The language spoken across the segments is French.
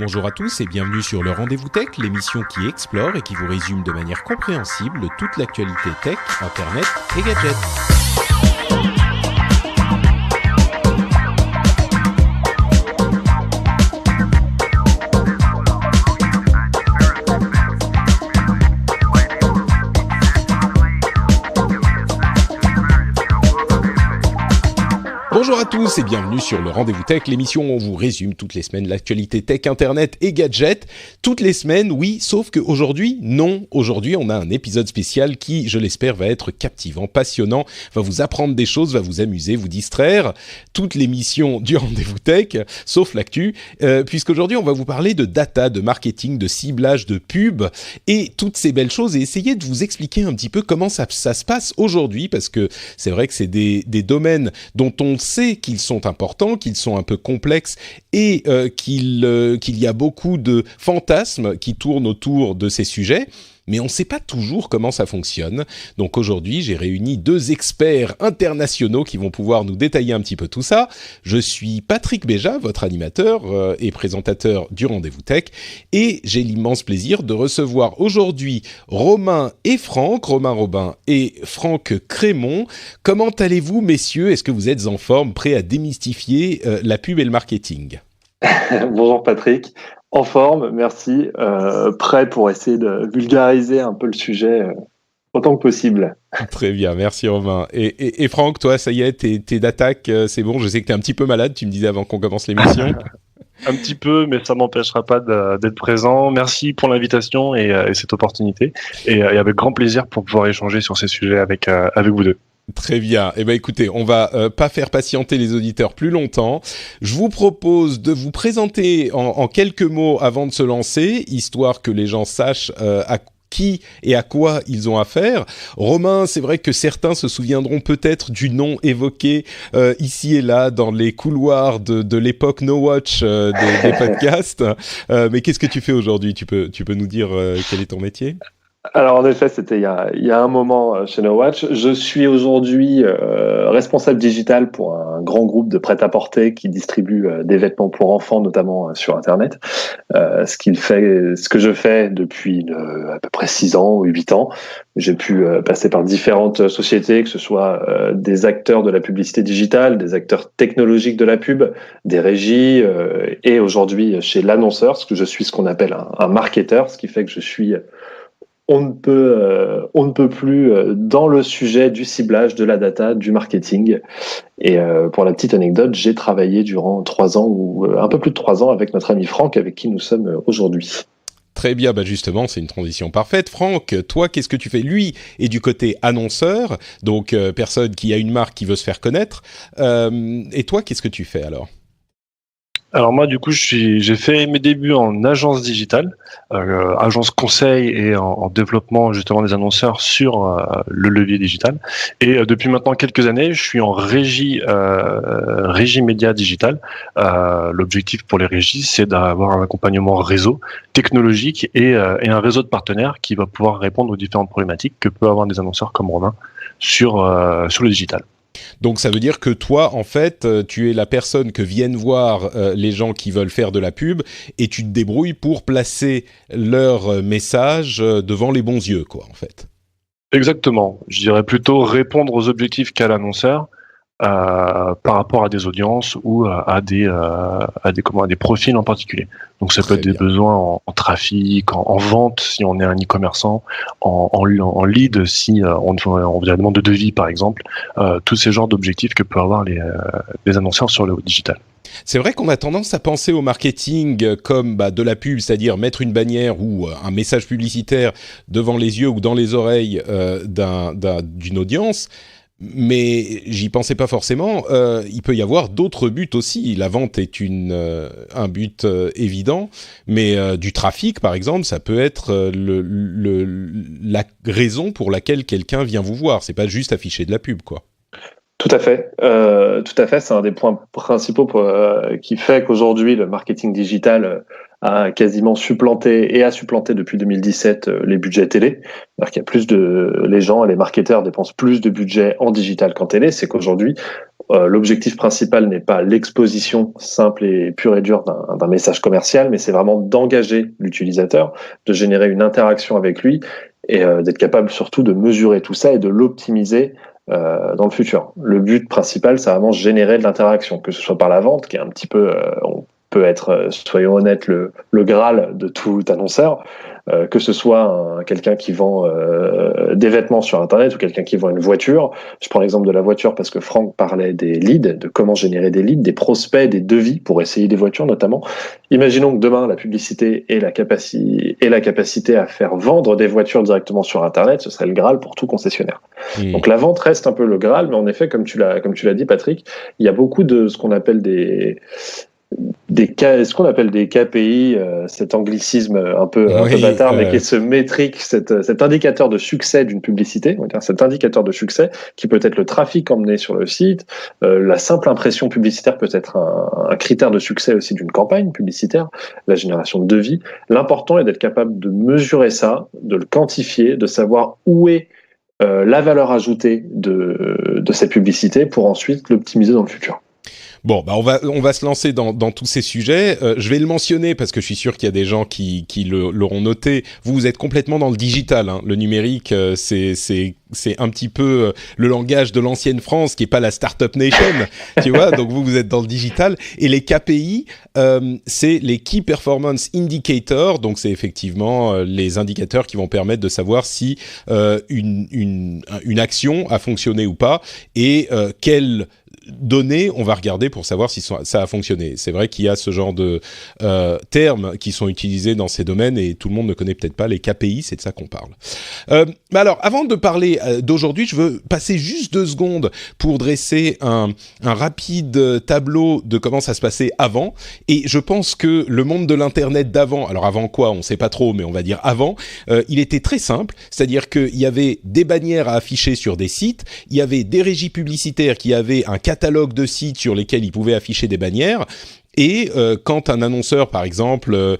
Bonjour à tous et bienvenue sur le Rendez-vous Tech, l'émission qui explore et qui vous résume de manière compréhensible toute l'actualité tech, internet et gadgets. Bonjour à tous et bienvenue sur le Rendez-vous Tech, l'émission où on vous résume toutes les semaines l'actualité tech, internet et gadgets. Toutes les semaines, oui, sauf qu'aujourd'hui, non. Aujourd'hui, on a un épisode spécial qui, je l'espère, va être captivant, passionnant, va vous apprendre des choses, va vous amuser, vous distraire. Toute l'émission du Rendez-vous Tech, sauf l'actu, puisqu'aujourd'hui, on va vous parler de data, de marketing, de ciblage, de pub et toutes ces belles choses et essayer de vous expliquer un petit peu comment ça se passe aujourd'hui, parce que c'est vrai que c'est des domaines dont on sait qu'ils sont importants, qu'ils sont un peu complexes et qu'il y a beaucoup de fantasmes qui tournent autour de ces sujets, mais on ne sait pas toujours comment ça fonctionne. Donc aujourd'hui, j'ai réuni deux experts internationaux qui vont pouvoir nous détailler un petit peu tout ça. Je suis Patrick Béja, votre animateur et présentateur du Rendez-vous Tech, et j'ai l'immense plaisir de recevoir aujourd'hui Romain et Franck, Romain Robin et Franck Crémont. Comment allez-vous, messieurs ? Est-ce que vous êtes en forme, prêts à démystifier la pub et le marketing ? Bonjour Patrick, en forme, merci. Prêt pour essayer de vulgariser un peu le sujet autant que possible. Très bien, merci Romain. Et Franck, toi, ça y est, t'es d'attaque, c'est bon. Je sais que t'es un petit peu malade, tu me disais avant qu'on commence l'émission. Un petit peu, mais ça m'empêchera pas d'être présent. Merci pour l'invitation et cette opportunité. Et avec grand plaisir pour pouvoir échanger sur ces sujets avec vous deux. Très bien. Eh ben, écoutez, on va pas faire patienter les auditeurs plus longtemps. Je vous propose de vous présenter en quelques mots avant de se lancer, histoire que les gens sachent à qui et à quoi ils ont affaire. Romain, c'est vrai que certains se souviendront peut-être du nom évoqué ici et là dans les couloirs de l'époque No Watch des podcasts. Mais qu'est-ce que tu fais aujourd'hui ? Tu peux nous dire quel est ton métier ? Alors en effet, c'était il y a un moment chez No Watch. Je suis aujourd'hui responsable digital pour un grand groupe de prêt-à-porter qui distribue des vêtements pour enfants, notamment sur Internet. Ce que je fais depuis à peu près 6 ans ou 8 ans. J'ai pu passer par différentes sociétés, que ce soit des acteurs de la publicité digitale, des acteurs technologiques de la pub, des régies, et aujourd'hui chez l'annonceur, parce que je suis ce qu'on appelle un marketeur, ce qui fait que je suis on ne peut plus dans le sujet du ciblage, de la data, du marketing. Et pour la petite anecdote, j'ai travaillé durant 3 ans ou un peu plus de 3 ans avec notre ami Franck, avec qui nous sommes aujourd'hui. Très bien, bah justement, c'est une transition parfaite. Franck, toi, qu'est-ce que tu fais ? Lui est du côté annonceur, donc personne qui a une marque qui veut se faire connaître. Et toi, qu'est-ce que tu fais alors ? Alors moi, du coup, j'ai fait mes débuts en agence digitale, agence conseil et en développement justement des annonceurs sur le levier digital. Et depuis maintenant quelques années, je suis en régie média digital. L'objectif pour les régies, c'est d'avoir un accompagnement réseau technologique et un réseau de partenaires qui va pouvoir répondre aux différentes problématiques que peuvent avoir des annonceurs comme Romain sur le digital. Donc ça veut dire que toi, en fait, tu es la personne que viennent voir les gens qui veulent faire de la pub et tu te débrouilles pour placer leur message devant les bons yeux, quoi, en fait. Exactement. Je dirais plutôt répondre aux objectifs qu'a l'annonceur par rapport à des audiences ou à des profils en particulier. Donc ça peut être des besoins en trafic, en vente si on est un e-commerçant, en lead si on vient la demande de devis par exemple, tous ces genres d'objectifs que peuvent avoir les annonceurs sur le digital. C'est vrai qu'on a tendance à penser au marketing comme de la pub, c'est-à-dire mettre une bannière ou un message publicitaire devant les yeux ou dans les oreilles d'une audience. Mais j'y pensais pas forcément. Il peut y avoir d'autres buts aussi. La vente est un but évident, mais du trafic, par exemple, ça peut être la raison pour laquelle quelqu'un vient vous voir. C'est pas juste afficher de la pub, quoi. Tout à fait. C'est un des points principaux qui fait qu'aujourd'hui le marketing digital a quasiment supplanté et a supplanté depuis 2017 les budgets télé. C'est-à-dire qu'il y a les gens, les marketeurs dépensent plus de budget en digital qu'en télé. C'est qu'aujourd'hui, l'objectif principal n'est pas l'exposition simple et pure et dure d'un message commercial, mais c'est vraiment d'engager l'utilisateur, de générer une interaction avec lui et d'être capable surtout de mesurer tout ça et de l'optimiser dans le futur. Le but principal, c'est vraiment générer de l'interaction, que ce soit par la vente, qui est un petit peu, on peut être, soyons honnêtes, le Graal de tout annonceur, que ce soit quelqu'un qui vend des vêtements sur Internet ou quelqu'un qui vend une voiture. Je prends l'exemple de la voiture parce que Franck parlait des leads, de comment générer des leads, des prospects, des devis pour essayer des voitures notamment. Imaginons que demain, la publicité ait la capacité à faire vendre des voitures directement sur Internet, ce serait le Graal pour tout concessionnaire. Donc la vente reste un peu le Graal, mais en effet, comme tu l'as dit, Patrick, il y a beaucoup de ce qu'on appelle des KPI, cet anglicisme un peu bâtard, mais qui est ce métrique, cet indicateur de succès d'une publicité, cet indicateur de succès qui peut être le trafic emmené sur le site, la simple impression publicitaire peut être un critère de succès aussi d'une campagne publicitaire, la génération de devis. L'important est d'être capable de mesurer ça, de le quantifier, de savoir où est la valeur ajoutée de cette publicité pour ensuite l'optimiser dans le futur. Bon, bah on va se lancer dans tous ces sujets. Je vais le mentionner parce que je suis sûr qu'il y a des gens qui l'auront noté. Vous êtes complètement dans le digital, hein. Le numérique, c'est un petit peu le langage de l'ancienne France, qui est pas la Startup Nation, tu vois. Donc vous êtes dans le digital. Et les KPI, c'est les Key Performance Indicators. Donc c'est effectivement les indicateurs qui vont permettre de savoir si une action a fonctionné ou pas et quelle données on va regarder pour savoir si ça a fonctionné. C'est vrai qu'il y a ce genre de termes qui sont utilisés dans ces domaines et tout le monde ne connaît peut-être pas les KPI, c'est de ça qu'on parle. Mais alors, avant de parler d'aujourd'hui, je veux passer juste 2 secondes pour dresser un rapide tableau de comment ça se passait avant. Et je pense que le monde de l'Internet d'avant, alors avant quoi, on ne sait pas trop, mais on va dire avant, il était très simple, c'est-à-dire qu'il y avait des bannières à afficher sur des sites, il y avait des régies publicitaires qui avaient un catalogue de sites sur lesquels ils pouvaient afficher des bannières. Et quand un annonceur, par exemple,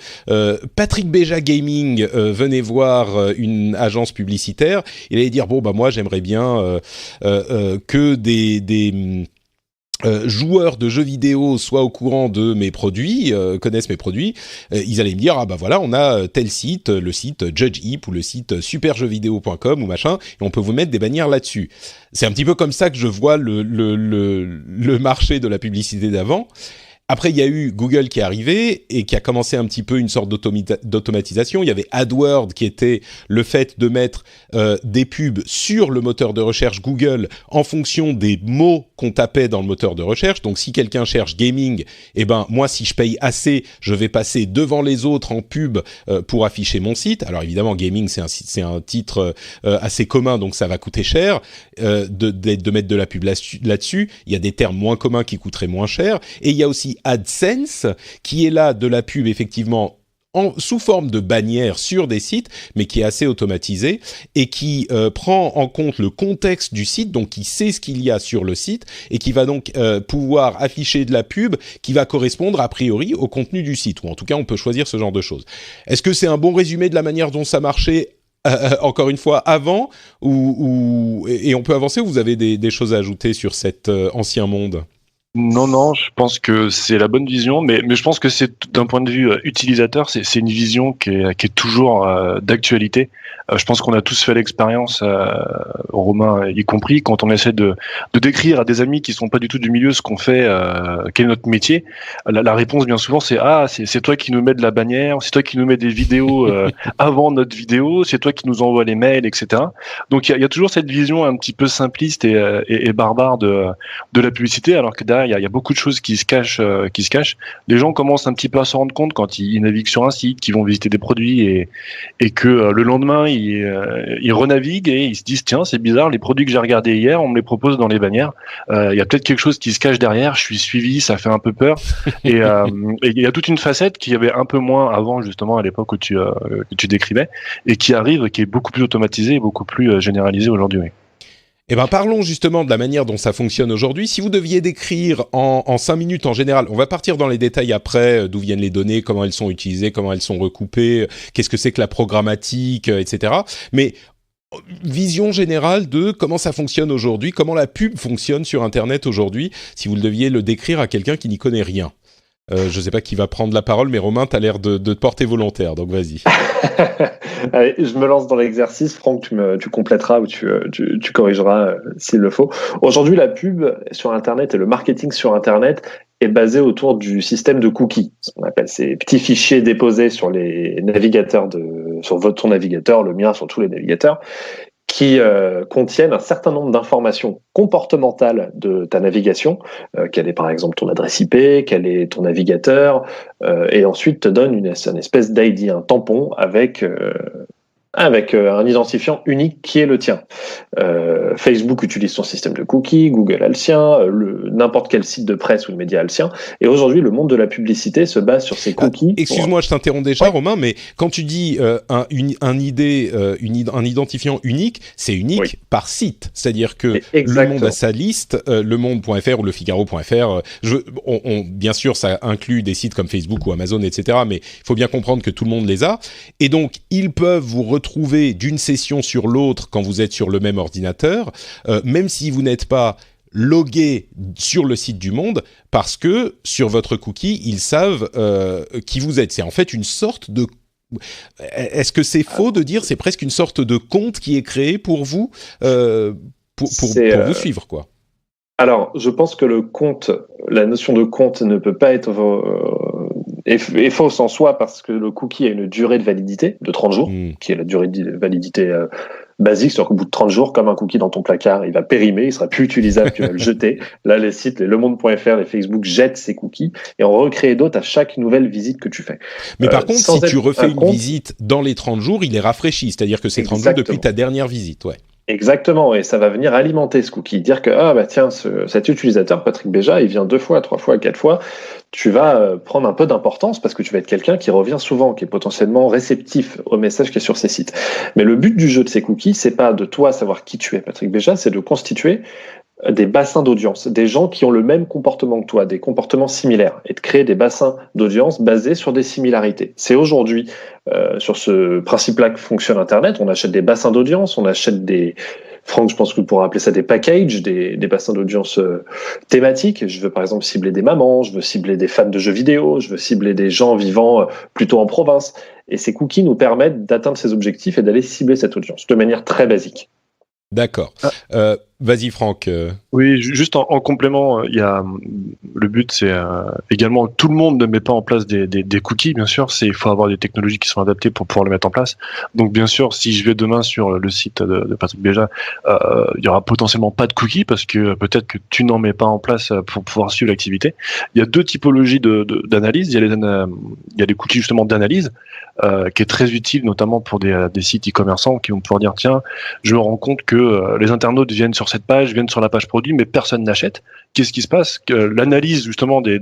Patrick Béja Gaming venait voir une agence publicitaire, il allait dire bon bah moi j'aimerais bien que des joueurs de jeux vidéo soient au courant de mes produits, connaissent mes produits, ils allaient me dire ah bah voilà on a tel site, le site JudgeHip ou le site superjeuxvideo.com ou machin, et on peut vous mettre des bannières là-dessus. C'est un petit peu comme ça que je vois le marché de la publicité d'avant. Après, il y a eu Google qui est arrivé et qui a commencé un petit peu une sorte d'automatisation. Il y avait AdWords qui était le fait de mettre des pubs sur le moteur de recherche Google en fonction des mots qu'on tapait dans le moteur de recherche. Donc, si quelqu'un cherche gaming, eh ben moi, si je paye assez, je vais passer devant les autres en pub pour afficher mon site. Alors évidemment, gaming c'est un titre assez commun, donc ça va coûter cher de mettre de la pub là-dessus. Il y a des termes moins communs qui coûteraient moins cher, et il y a aussi AdSense, qui est là de la pub effectivement sous forme de bannière sur des sites, mais qui est assez automatisé et qui prend en compte le contexte du site, donc qui sait ce qu'il y a sur le site et qui va donc pouvoir afficher de la pub qui va correspondre a priori au contenu du site, ou en tout cas on peut choisir ce genre de choses. Est-ce que c'est un bon résumé de la manière dont ça marchait encore une fois avant, et on peut avancer, ou vous avez des choses à ajouter sur cet ancien monde ? Non, je pense que c'est la bonne vision, mais je pense que c'est d'un point de vue utilisateur, c'est une vision qui est toujours d'actualité. Je pense qu'on a tous fait l'expérience, Romain y compris, quand on essaie de décrire à des amis qui sont pas du tout du milieu ce qu'on fait, quel est notre métier. La réponse bien souvent c'est toi qui nous mets de la bannière, c'est toi qui nous mets des vidéos avant notre vidéo, c'est toi qui nous envoie les mails, etc. Donc il y a toujours cette vision un petit peu simpliste et barbare de la publicité, alors que derrière il y a beaucoup de choses qui se cachent. Les gens commencent un petit peu à s'en rendre compte quand ils naviguent sur un site, qu'ils vont visiter des produits et que le lendemain ils renaviguent et ils se disent tiens c'est bizarre, les produits que j'ai regardés hier on me les propose dans les bannières. Il y a peut-être quelque chose qui se cache derrière. Je suis suivi, ça fait un peu peur. Et il y a toute une facette qui y avait un peu moins avant, justement à l'époque où tu décrivais, et qui arrive, qui est beaucoup plus automatisée et beaucoup plus généralisée aujourd'hui. Eh ben, parlons justement de la manière dont ça fonctionne aujourd'hui. Si vous deviez décrire en 5 minutes en général, on va partir dans les détails après, d'où viennent les données, comment elles sont utilisées, comment elles sont recoupées, qu'est-ce que c'est que la programmatique, etc. Mais vision générale de comment ça fonctionne aujourd'hui, comment la pub fonctionne sur Internet aujourd'hui, si vous deviez le décrire à quelqu'un qui n'y connaît rien. Je ne sais pas qui va prendre la parole, mais Romain, tu as l'air de te porter volontaire, donc vas-y. Allez, je me lance dans l'exercice. Franck, tu compléteras ou tu corrigeras s'il le faut. Aujourd'hui, la pub sur Internet et le marketing sur Internet est basé autour du système de cookies. Ce qu'on appelle ces petits fichiers déposés sur les navigateurs sur ton navigateur, le mien, sur tous les navigateurs, qui contiennent un certain nombre d'informations comportementales de ta navigation, quelle est par exemple ton adresse IP, quel est ton navigateur, et ensuite te donne une espèce d'ID, un tampon avec un identifiant unique qui est le tien. Facebook utilise son système de cookies, Google a le sien, n'importe quel site de presse ou de média a le sien. Et aujourd'hui, le monde de la publicité se base sur ces cookies. Excuse-moi, je t'interromps déjà, ouais. Romain, mais quand tu dis un identifiant unique, c'est unique par site. C'est-à-dire que Le Monde a sa liste, lemonde.fr ou lefigaro.fr. Bien sûr, ça inclut des sites comme Facebook ou Amazon, etc. Mais il faut bien comprendre que tout le monde les a. Et donc, ils peuvent vous retrouver d'une session sur l'autre quand vous êtes sur le même ordinateur, même si vous n'êtes pas logué sur le site du Monde, parce que sur votre cookie, ils savent qui vous êtes. C'est en fait une sorte de... Est-ce que c'est faux de dire c'est presque une sorte de compte qui est créé pour vous, pour vous suivre, quoi? Alors, je pense que la notion de compte ne peut pas être... est fausse en soi parce que le cookie a une durée de validité de 30 jours, qui est la durée de validité basique, c'est-à-dire qu'au bout de 30 jours, comme un cookie dans ton placard, il va périmer, il sera plus utilisable, tu vas le jeter. Là, les sites, les lemonde.fr, les Facebook jettent ces cookies et on recrée d'autres à chaque nouvelle visite que tu fais. Mais par contre, si tu refais une visite dans les 30 jours, il est rafraîchi, c'est-à-dire que c'est 30 jours depuis ta dernière visite, ouais. Exactement, et ça va venir alimenter ce cookie, dire que tiens, cet utilisateur, Patrick Béja, il vient 2 fois, 3 fois, 4 fois, tu vas prendre un peu d'importance parce que tu vas être quelqu'un qui revient souvent, qui est potentiellement réceptif au message qui est sur ces sites. Mais le but du jeu de ces cookies, c'est pas de toi savoir qui tu es, Patrick Béja, c'est de constituer des bassins d'audience, des gens qui ont le même comportement que toi, des comportements similaires, et de créer des bassins d'audience basés sur des similarités. C'est aujourd'hui sur ce principe-là que fonctionne Internet. On achète des bassins d'audience, on achète des... Franck, je pense que vous pourrez appeler ça des packages, des bassins d'audience thématiques. Je veux par exemple cibler des mamans, je veux cibler des fans de jeux vidéo, je veux cibler des gens vivant plutôt en province. Et ces cookies nous permettent d'atteindre ces objectifs et d'aller cibler cette audience de manière très basique. D'accord. Vas-y Franck. Oui, juste en complément, il y a le but, c'est également tout le monde ne met pas en place des cookies, bien sûr. Il faut avoir des technologies qui sont adaptées pour pouvoir le mettre en place. Donc bien sûr, si je vais demain sur le site de Patrick Béja, il y aura potentiellement pas de cookies parce que peut-être que tu n'en mets pas en place pour pouvoir suivre l'activité. Il y a 2 typologies d'analyse. Il y a les cookies justement d'analyse qui est très utile, notamment pour des sites e-commerçants qui vont pouvoir dire tiens, je me rends compte que les internautes viennent sur cette page, viennent sur la page produit, mais personne n'achète. Qu'est-ce qui se passe? L'analyse justement de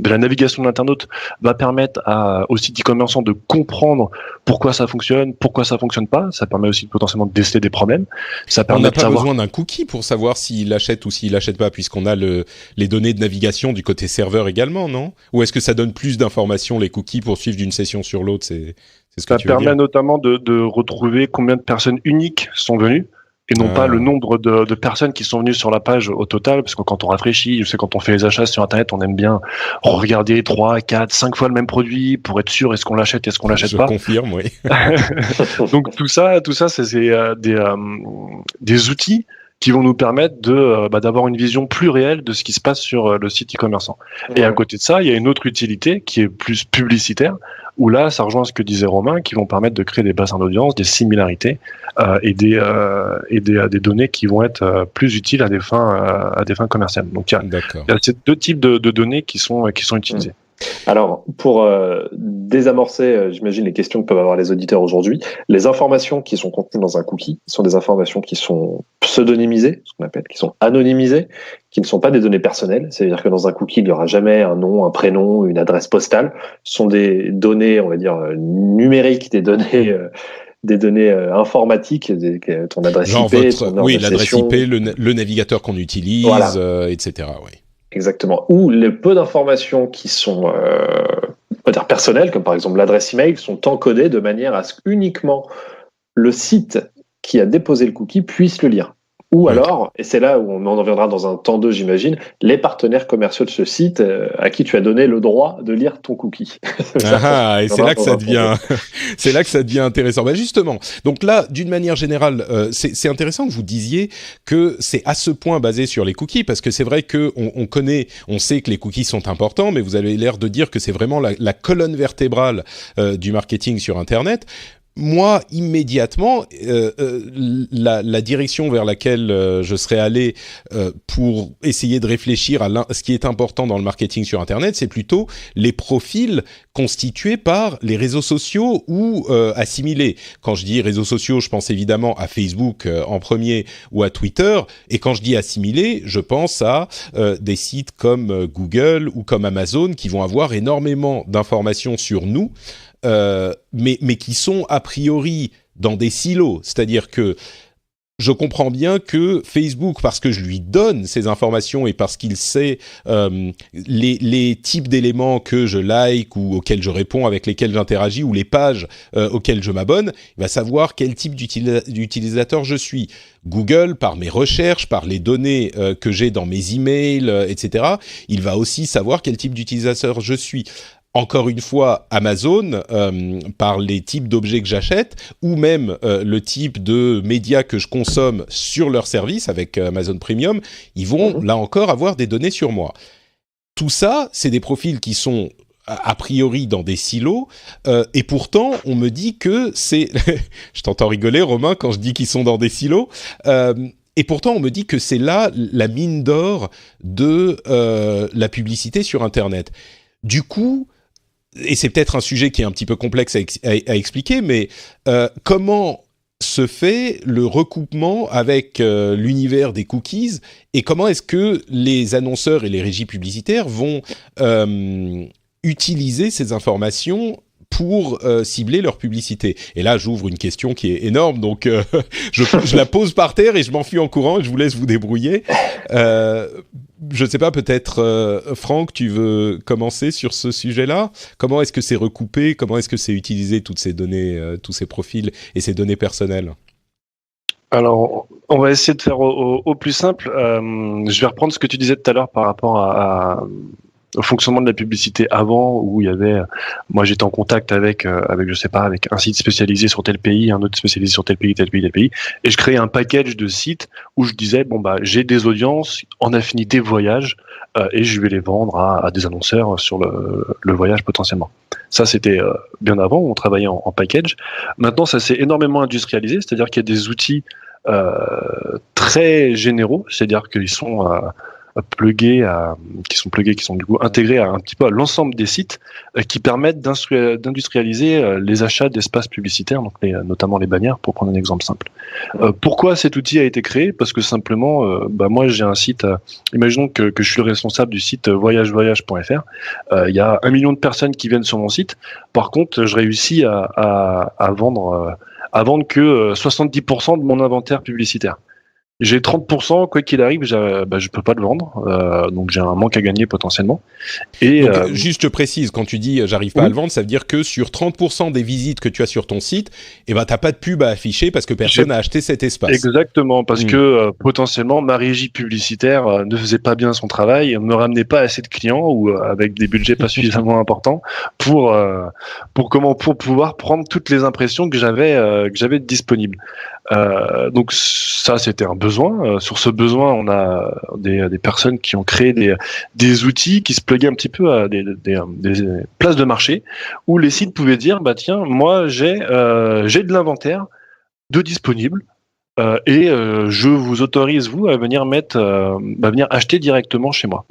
la navigation de l'internaute va permettre aux sites e-commerçants de comprendre pourquoi ça fonctionne pas. Ça permet aussi potentiellement de déceler des problèmes. Ça permet on n'a pas besoin d'un cookie pour savoir s'il achète ou s'il achète pas, puisqu'on a les données de navigation du côté serveur également, non? Ou est-ce que ça donne plus d'informations, les cookies, pour suivre d'une session sur l'autre? C'est ce que ça tu veux dire. Permet notamment de retrouver combien de personnes uniques sont venues. Et non pas le nombre de personnes qui sont venues sur la page au total, parce que quand on réfléchit, je sais quand on fait les achats sur Internet, on aime bien regarder 3, 4, 5 fois le même produit pour être sûr est-ce qu'on l'achète, est-ce qu'on l'achète pas. Je confirme, oui. Donc tout ça, c'est des outils qui vont nous permettre d'avoir une vision plus réelle de ce qui se passe sur le site e-commerçant. Ouais. Et à côté de ça, il y a une autre utilité qui est plus publicitaire, où là, ça rejoint ce que disait Romain, qui vont permettre de créer des bassins d'audience, des similarités et des données qui vont être plus utiles à des fins commerciales. Donc il y a ces 2 types de données qui sont utilisées. Alors, pour désamorcer, j'imagine, les questions que peuvent avoir les auditeurs aujourd'hui, les informations qui sont contenues dans un cookie sont des informations qui sont pseudonymisées, ce qu'on appelle, qui sont anonymisées, qui ne sont pas des données personnelles. C'est-à-dire que dans un cookie, il n'y aura jamais un nom, un prénom, une adresse postale. Ce sont des données, on va dire, numériques, des données informatiques, ton adresse IP, ton heure de l'adresse session. IP, le navigateur qu'on utilise, voilà. Etc. Oui. Exactement. Ou les peu d'informations qui sont on va dire personnelles, comme par exemple l'adresse email, sont encodées de manière à ce qu'uniquement le site qui a déposé le cookie puisse le lire. Ou alors, et c'est là où on en reviendra dans un temps 2, j'imagine, les partenaires commerciaux de ce site à qui tu as donné le droit de lire ton cookie. Et c'est là que ça devient, c'est là que ça devient intéressant. Bah justement, donc là, d'une manière générale, c'est intéressant que vous disiez que c'est à ce point basé sur les cookies, parce que c'est vrai que on sait que les cookies sont importants, mais vous avez l'air de dire que c'est vraiment la colonne vertébrale du marketing sur Internet. Moi, immédiatement, la direction vers laquelle je serais allé pour essayer de réfléchir à ce qui est important dans le marketing sur Internet, c'est plutôt les profils constitués par les réseaux sociaux ou assimilés. Quand je dis réseaux sociaux, je pense évidemment à Facebook en premier ou à Twitter. Et quand je dis assimilés, je pense à des sites comme Google ou comme Amazon qui vont avoir énormément d'informations sur nous. Mais qui sont a priori dans des silos, c'est-à-dire que je comprends bien que Facebook, parce que je lui donne ces informations et parce qu'il sait les types d'éléments que je like ou auxquels je réponds, avec lesquels j'interagis, ou les pages auxquelles je m'abonne, il va savoir quel type d'utilisateur je suis. Google, par mes recherches, par les données que j'ai dans mes emails, etc., il va aussi savoir quel type d'utilisateur je suis. Encore une fois, Amazon, par les types d'objets que j'achète, ou même le type de médias que je consomme sur leur service avec Amazon Premium, ils vont là encore avoir des données sur moi. Tout ça, c'est des profils qui sont a priori dans des silos, et pourtant on me dit que c'est... Je t'entends rigoler, Romain, quand je dis qu'ils sont dans des silos. Et pourtant, on me dit que c'est là la mine d'or de la publicité sur Internet. Du coup... Et c'est peut-être un sujet qui est un petit peu complexe à expliquer, mais comment se fait le recoupement avec l'univers des cookies et comment est-ce que les annonceurs et les régies publicitaires vont utiliser ces informations pour cibler leur publicité. Et là, j'ouvre une question qui est énorme, donc je la pose par terre et je m'enfuis en courant et je vous laisse vous débrouiller. Je ne sais pas, peut-être, Franck, tu veux commencer sur ce sujet-là ? Comment est-ce que c'est recoupé ? Comment est-ce que c'est utilisé, toutes ces données, tous ces profils et ces données personnelles ? Alors, on va essayer de faire au plus simple. Je vais reprendre ce que tu disais tout à l'heure par rapport au fonctionnement de la publicité avant, où il y avait, moi j'étais en contact avec je sais pas, avec un site spécialisé sur tel pays, un autre spécialisé sur tel pays, et je créais un package de sites où je disais bon bah j'ai des audiences en affinité voyage et je vais les vendre à des annonceurs sur le voyage potentiellement. Ça c'était bien avant, on travaillait en package. Maintenant ça s'est énormément industrialisé, c'est-à-dire qu'il y a des outils très généraux, c'est-à-dire qu'ils sont qui sont du coup intégrés un petit peu à l'ensemble des sites qui permettent d'industrialiser les achats d'espaces publicitaires, donc notamment les bannières, pour prendre un exemple simple. Pourquoi cet outil a été créé ? Parce que simplement, moi j'ai un site, imaginons que je suis le responsable du site voyagevoyage.fr, il y a 1 million de personnes qui viennent sur mon site, par contre je réussis à vendre que 70% de mon inventaire publicitaire. J'ai 30%, quoi qu'il arrive, je peux pas le vendre, donc j'ai un manque à gagner potentiellement. Et donc, juste je précise, quand tu dis j'arrive pas à le vendre, ça veut dire que sur 30% des visites que tu as sur ton site, t'as pas de pub à afficher parce que personne n'a acheté cet espace. Exactement, parce que potentiellement ma régie publicitaire ne faisait pas bien son travail, ne me ramenait pas assez de clients ou avec des budgets pas suffisamment importants pour pouvoir prendre toutes les impressions que j'avais disponibles. Donc ça c'était un besoin. Sur ce besoin, on a des personnes qui ont créé des outils qui se pluguaient un petit peu à des places de marché où les sites pouvaient dire bah tiens, moi j'ai de l'inventaire de disponible et je vous autorise vous à venir venir acheter directement chez moi.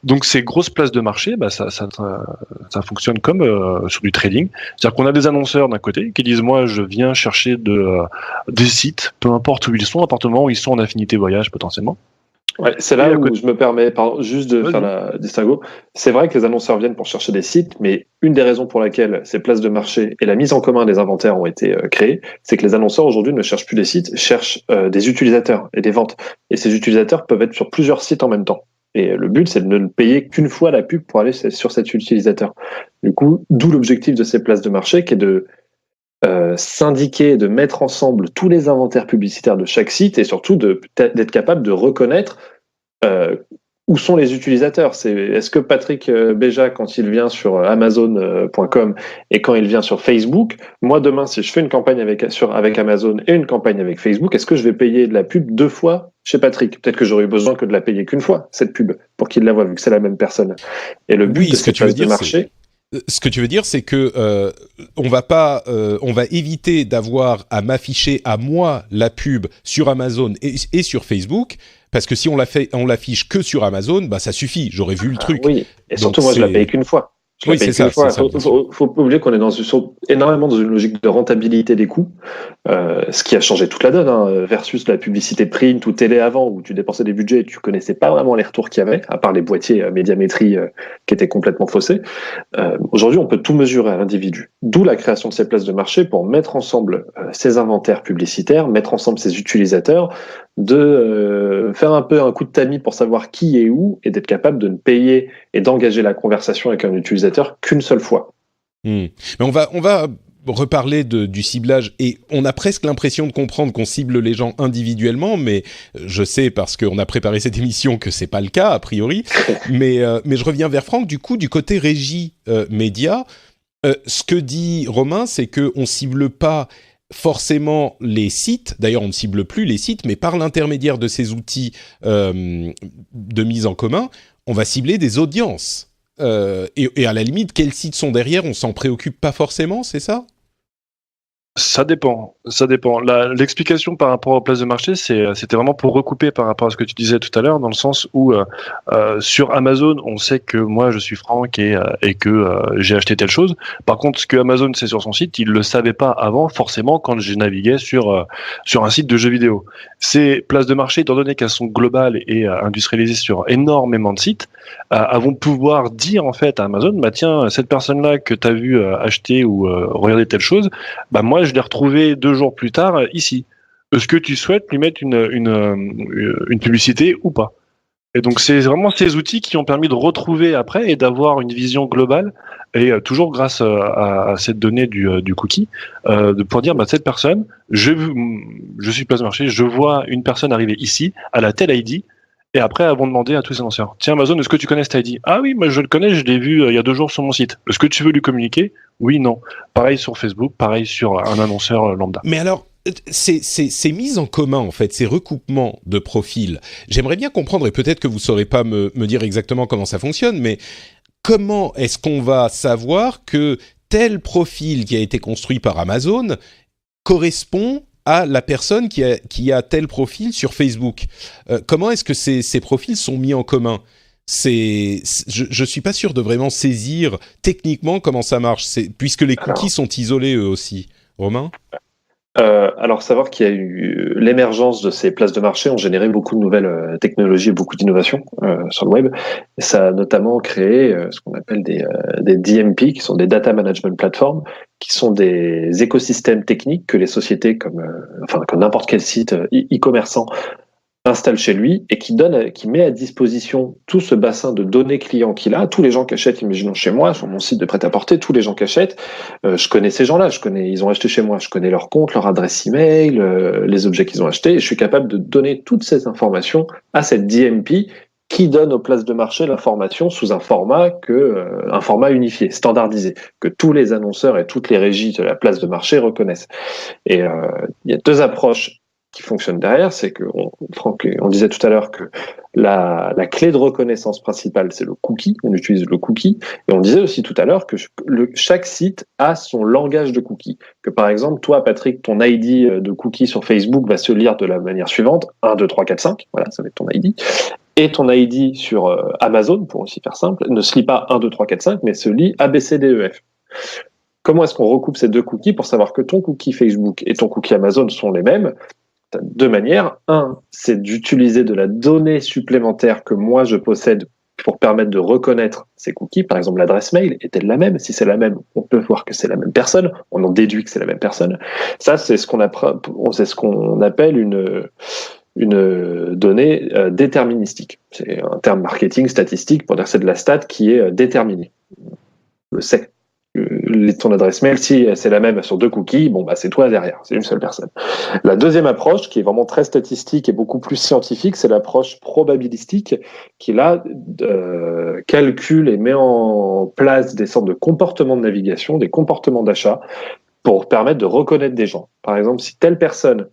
Donc ces grosses places de marché, ça fonctionne comme sur du trading. C'est-à-dire qu'on a des annonceurs d'un côté qui disent moi je viens chercher des sites, peu importe où ils sont, à partir du moment où ils sont en affinité voyage potentiellement. Ouais, c'est là où je me permets juste de faire la distinguo. C'est vrai que les annonceurs viennent pour chercher des sites, mais une des raisons pour laquelle ces places de marché et la mise en commun des inventaires ont été créées, c'est que les annonceurs aujourd'hui ne cherchent plus des sites, cherchent des utilisateurs et des ventes. Et ces utilisateurs peuvent être sur plusieurs sites en même temps. Et le but, c'est de ne payer qu'une fois la pub pour aller sur cet utilisateur. Du coup, d'où l'objectif de ces places de marché, qui est de syndiquer, de mettre ensemble tous les inventaires publicitaires de chaque site et surtout d'être capable de reconnaître où sont les utilisateurs. Est-ce que Patrick Béja, quand il vient sur Amazon.com et quand il vient sur Facebook, moi demain, si je fais une campagne avec Amazon et une campagne avec Facebook, est-ce que je vais payer de la pub 2 fois chez Patrick? Peut-être que j'aurais eu besoin que de la payer qu'une fois, cette pub, pour qu'il la voie, vu que c'est la même personne. Et le but de cette place de marché... Ce que tu veux dire, c'est que on va éviter d'avoir à m'afficher à moi la pub sur Amazon et sur Facebook, parce que si on l'affiche que sur Amazon, bah ça suffit. J'aurais vu le truc. Oui, et surtout moi je la paye qu'une fois. Oui, c'est ça. Faut pas oublier qu'on est énormément dans une logique de rentabilité des coûts, ce qui a changé toute la donne, versus la publicité print ou télé avant, où tu dépensais des budgets et tu connaissais pas vraiment les retours qu'il y avait, à part les boîtiers médiamétrie qui étaient complètement faussés. Aujourd'hui, on peut tout mesurer à l'individu. D'où la création de ces places de marché pour mettre ensemble ces inventaires publicitaires, mettre ensemble ces utilisateurs, de faire un peu un coup de tamis pour savoir qui est où et d'être capable de ne payer et d'engager la conversation avec un utilisateur qu'une seule fois. Mais on va reparler du ciblage et on a presque l'impression de comprendre qu'on cible les gens individuellement, mais je sais parce qu'on a préparé cette émission que c'est pas le cas a priori. mais je reviens vers Franck. Du coup, du côté régie média, ce que dit Romain, c'est que on cible pas forcément les sites, d'ailleurs on ne cible plus les sites, mais par l'intermédiaire de ces outils de mise en commun, on va cibler des audiences. Et à la limite, quels sites sont derrière, on s'en préoccupe pas forcément, c'est ça ? Ça dépend. L'explication par rapport aux places de marché, c'était vraiment pour recouper par rapport à ce que tu disais tout à l'heure, dans le sens où sur Amazon, on sait que moi je suis Franck et que j'ai acheté telle chose. Par contre, ce que Amazon sait sur son site, il le savait pas avant, forcément, quand j'ai navigué sur un site de jeux vidéo. Ces places de marché, étant donné qu'elles sont globales et industrialisées sur énormément de sites, vont pouvoir dire en fait à Amazon, bah tiens, cette personne-là que tu as vu acheter ou regarder telle chose, bah moi je l'ai retrouvé 2 jours plus tard ici. Est-ce que tu souhaites lui mettre une publicité ou pas? Et donc c'est vraiment ces outils qui ont permis de retrouver après et d'avoir une vision globale et toujours grâce à cette donnée du cookie, de pouvoir dire bah cette personne, je suis place de marché, je vois une personne arriver ici à la telle ID. Et après, elles vont demander à tous les annonceurs, tiens Amazon, est-ce que tu connais cet ID? Ah oui, moi je le connais, je l'ai vu il y a 2 jours sur mon site. Est-ce que tu veux lui communiquer? Oui, non. Pareil sur Facebook, pareil sur un annonceur lambda. Mais alors, ces mises en commun, en fait, ces recoupements de profils, j'aimerais bien comprendre, et peut-être que vous ne saurez pas me dire exactement comment ça fonctionne, mais comment est-ce qu'on va savoir que tel profil qui a été construit par Amazon correspond à la personne qui a tel profil sur Facebook? Comment est-ce que ces profils sont mis en commun? Je suis pas sûr de vraiment saisir techniquement comment ça marche, puisque les cookies sont isolés eux aussi. Romain? Alors, savoir qu'il y a eu l'émergence de ces places de marché ont généré beaucoup de nouvelles technologies et beaucoup d'innovations sur le web. Et ça a notamment créé ce qu'on appelle des DMP, qui sont des Data Management Platforms, qui sont des écosystèmes techniques que les sociétés comme n'importe quel site e-commerçant installe chez lui et qui met à disposition tout ce bassin de données clients qu'il a. Tous les gens qui achètent, imaginons chez moi, sur mon site de prêt-à-porter, tous les gens qui achètent, je connais ces gens-là, ils ont acheté chez moi, je connais leur compte, leur adresse email, les objets qu'ils ont achetés, et je suis capable de donner toutes ces informations à cette DMP qui donne aux places de marché l'information sous un format unifié, standardisé, que tous les annonceurs et toutes les régies de la place de marché reconnaissent. Et il y a 2 approches qui fonctionne derrière, c'est que Franck, on disait tout à l'heure que la clé de reconnaissance principale, c'est le cookie. On utilise le cookie. Et on disait aussi tout à l'heure que chaque site a son langage de cookie. Que par exemple, toi, Patrick, ton ID de cookie sur Facebook va se lire de la manière suivante. 1, 2, 3, 4, 5. Voilà, ça va être ton ID. Et ton ID sur Amazon, pour aussi faire simple, ne se lit pas 1, 2, 3, 4, 5, mais se lit ABCDEF. Comment est-ce qu'on recoupe ces 2 cookies pour savoir que ton cookie Facebook et ton cookie Amazon sont les mêmes? 2 manières. 1, c'est d'utiliser de la donnée supplémentaire que moi je possède pour permettre de reconnaître ces cookies. Par exemple, l'adresse mail est-elle la même? Si c'est la même, on peut voir que c'est la même personne. On en déduit que c'est la même personne. Ça, c'est ce qu'on appelle une donnée déterministique. C'est un terme marketing statistique pour dire que c'est de la stat qui est déterminée. Le ton adresse mail, si c'est la même sur 2 cookies, bon, bah, c'est toi derrière, c'est une seule personne. La deuxième approche, qui est vraiment très statistique et beaucoup plus scientifique, c'est l'approche probabilistique, qui là, calcule et met en place des sortes de comportements de navigation, des comportements d'achat, pour permettre de reconnaître des gens. Par exemple, si telle personne,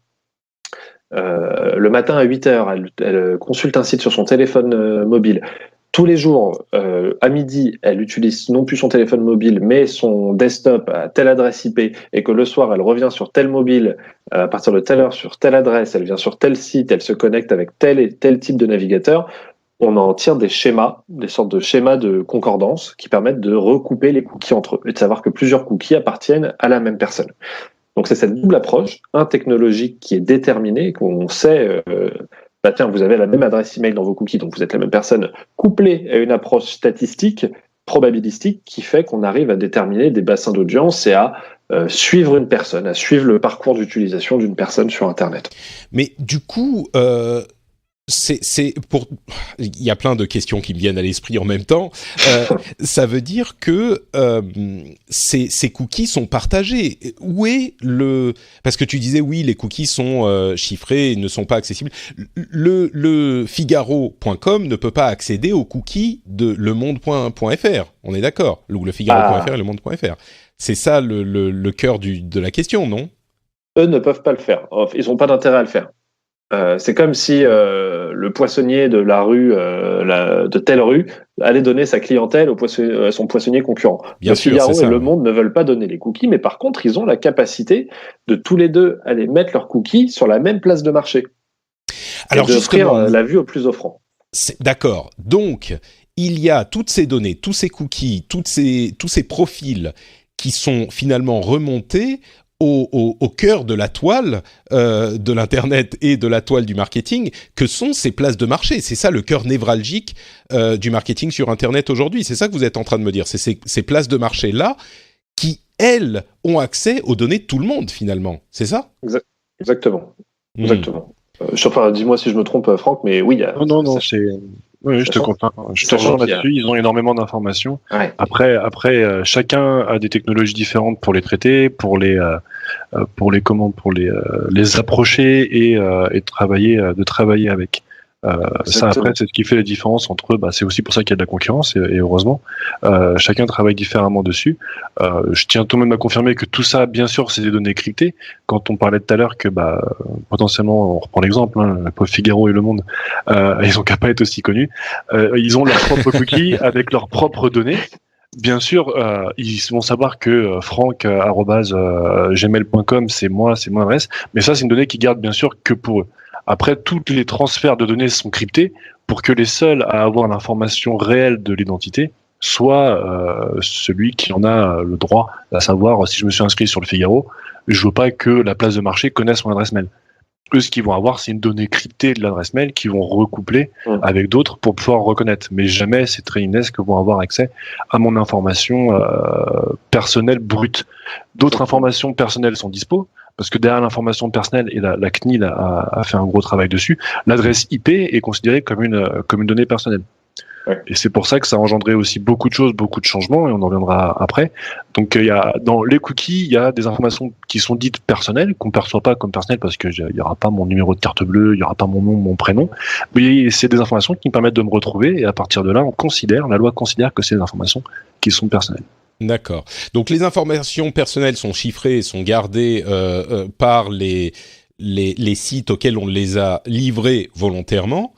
le matin à 8h, elle consulte un site sur son téléphone mobile. Tous les jours, à midi, elle utilise non plus son téléphone mobile, mais son desktop à telle adresse IP, et que le soir, elle revient sur tel mobile, à partir de telle heure, sur telle adresse, elle vient sur tel site, elle se connecte avec tel et tel type de navigateur, on en tire des schémas, des sortes de schémas de concordance qui permettent de recouper les cookies entre eux, et de savoir que plusieurs cookies appartiennent à la même personne. Donc c'est cette double approche, technologique qui est déterminée, qu'on sait, tiens, vous avez la même adresse email dans vos cookies, donc vous êtes la même personne, couplée à une approche statistique, probabilistique, qui fait qu'on arrive à déterminer des bassins d'audience et à suivre une personne, à suivre le parcours d'utilisation d'une personne sur Internet. Mais du coup, c'est pour. Il y a plein de questions qui me viennent à l'esprit en même temps. Ça veut dire que ces cookies sont partagés. Où est le... Parce que tu disais oui, les cookies sont chiffrés et ne sont pas accessibles. Le Figaro.com ne peut pas accéder aux cookies de lemonde.fr. On est d'accord. Ou le Figaro.fr et lemonde.fr. C'est ça le cœur de la question, non? Eux ne peuvent pas le faire. Ils n'ont pas d'intérêt à le faire. C'est comme si le poissonnier de la rue, de telle rue, allait donner sa clientèle à son poissonnier concurrent. Bien sûr, Figaro c'est ça. et Le Monde ne veulent pas donner les cookies, mais par contre, ils ont la capacité de tous les deux aller mettre leurs cookies sur la même place de marché. Alors et d'offrir justement, la vue au plus offrant. D'accord. Donc, il y a toutes ces données, tous ces cookies, tous ces profils qui sont finalement remontés au cœur de la toile de l'Internet et de la toile du marketing, que sont ces places de marché. C'est ça le cœur névralgique du marketing sur Internet aujourd'hui. C'est ça que vous êtes en train de me dire. C'est ces places de marché-là qui, elles, ont accès aux données de tout le monde, finalement. C'est ça ? Exactement. Exactement. Enfin, dis-moi si je me trompe, Franck, mais oui. Non, c'est... Oui, je te comprends. Je te rejoins là-dessus. Ils ont énormément d'informations. Ouais. Après, chacun a des technologies différentes pour les traiter, pour les approcher et de travailler avec. Ça, après, c'est ce qui fait la différence entre eux. C'est aussi pour ça qu'il y a de la concurrence et heureusement, chacun travaille différemment dessus. Je tiens tout de même à confirmer que tout ça, bien sûr, c'est des données cryptées. Quand on parlait tout à l'heure que potentiellement, on reprend l'exemple, le pauvre Figaro et Le Monde, ils ont qu'à pas être aussi connus. Ils ont leurs propres cookies avec leurs propres données. Bien sûr, ils vont savoir que franck@gmail.com, c'est mon adresse, mais ça, c'est une donnée qu'ils gardent bien sûr que pour eux. Après, tous les transferts de données sont cryptés pour que les seuls à avoir l'information réelle de l'identité soit celui qui en a le droit, à savoir si je me suis inscrit sur le Figaro, je veux pas que la place de marché connaisse mon adresse mail. Eux, ce qu'ils vont avoir, c'est une donnée cryptée de l'adresse mail qu'ils vont recoupler avec d'autres pour pouvoir reconnaître. Mais jamais ces trainers vont avoir accès à mon information personnelle brute. D'autres informations personnelles sont dispo, parce que derrière l'information personnelle, et la CNIL a fait un gros travail dessus, l'adresse IP est considérée comme une donnée personnelle. Ouais. Et c'est pour ça que ça a engendré aussi beaucoup de choses, beaucoup de changements, et on en reviendra après. Donc dans les cookies, il y a des informations qui sont dites personnelles, qu'on ne perçoit pas comme personnelles parce qu'il n'y aura pas mon numéro de carte bleue, il n'y aura pas mon nom, mon prénom. Mais c'est des informations qui me permettent de me retrouver, et à partir de là, la loi considère que c'est des informations qui sont personnelles. D'accord. Donc les informations personnelles sont chiffrées et sont gardées par les sites auxquels on les a livrés volontairement,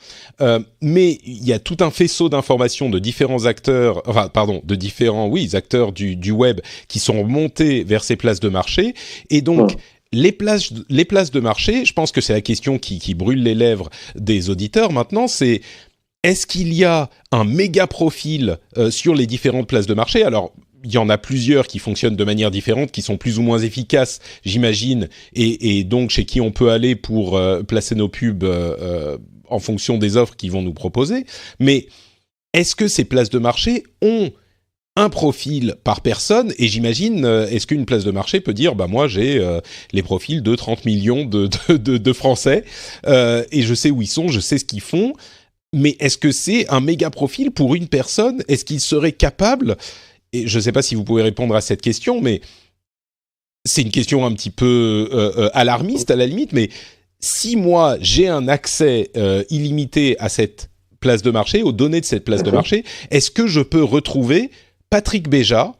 mais il y a tout un faisceau d'informations de différents acteurs, acteurs du web qui sont remontés vers ces places de marché, et donc les places de marché, je pense que c'est la question qui brûle les lèvres des auditeurs maintenant, c'est est-ce qu'il y a un méga profil sur les différentes places de marché ? Alors, il y en a plusieurs qui fonctionnent de manière différente, qui sont plus ou moins efficaces, j'imagine, et donc chez qui on peut aller pour placer nos pubs en fonction des offres qu'ils vont nous proposer. Mais est-ce que ces places de marché ont un profil par personne ? Et j'imagine, est-ce qu'une place de marché peut dire, moi j'ai les profils de 30 millions de Français, et je sais où ils sont, je sais ce qu'ils font, mais est-ce que c'est un méga profil pour une personne ? Est-ce qu'il serait capable et je ne sais pas si vous pouvez répondre à cette question, mais c'est une question un petit peu alarmiste à la limite, mais si moi j'ai un accès illimité à cette place de marché, aux données de cette place de marché, est-ce que je peux retrouver Patrick Béja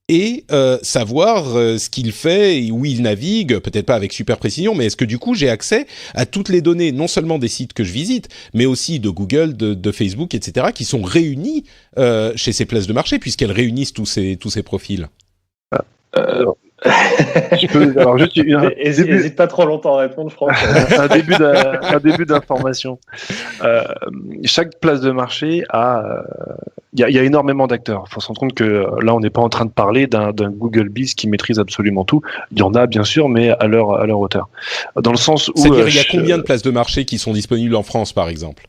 et savoir ce qu'il fait et où il navigue, peut-être pas avec super précision, mais est-ce que du coup j'ai accès à toutes les données, non seulement des sites que je visite, mais aussi de Google, de Facebook, etc., qui sont réunis chez ces places de marché, puisqu'elles réunissent tous ces profils. Alors juste Hésite pas trop longtemps à répondre, Franck. un début d'information. Chaque place de marché a, il y a énormément d'acteurs. Il faut se rendre compte que là, on n'est pas en train de parler d'un Google Biz qui maîtrise absolument tout. Il y en a bien sûr, mais à leur hauteur. Dans le sens où, c'est-à-dire, il y a combien de places de marché qui sont disponibles en France, par exemple?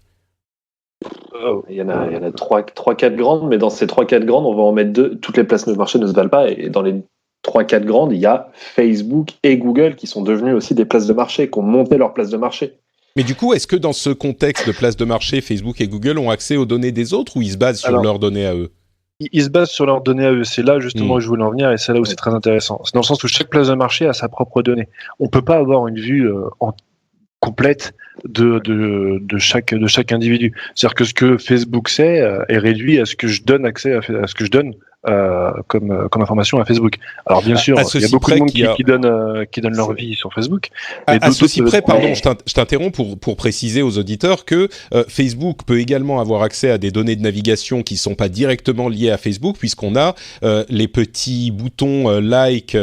Il y en a 3-4 grandes, mais dans ces 3-4 grandes, on va en mettre 2. Toutes les places de marché ne se valent pas, et dans les 3-4 grandes, il y a Facebook et Google qui sont devenus aussi des places de marché, qui ont monté leurs places de marché. Mais du coup, est-ce que dans ce contexte de places de marché, Facebook et Google ont accès aux données des autres, ou ils se basent sur leurs données à eux? Ils se basent sur leurs données à eux. C'est là justement où je voulais en venir, et c'est là où c'est très intéressant. C'est dans le sens où chaque place de marché a sa propre donnée. On peut pas avoir une vue complète de chaque individu. C'est-à-dire que ce que Facebook sait est réduit à ce que je donne accès à ce que je donne comme information à Facebook. Alors bien sûr, il y a beaucoup de monde qui donne leur vie sur Facebook. À ceci près, pardon, je t'interromps pour préciser aux auditeurs que Facebook peut également avoir accès à des données de navigation qui sont pas directement liées à Facebook, puisqu'on a les petits boutons like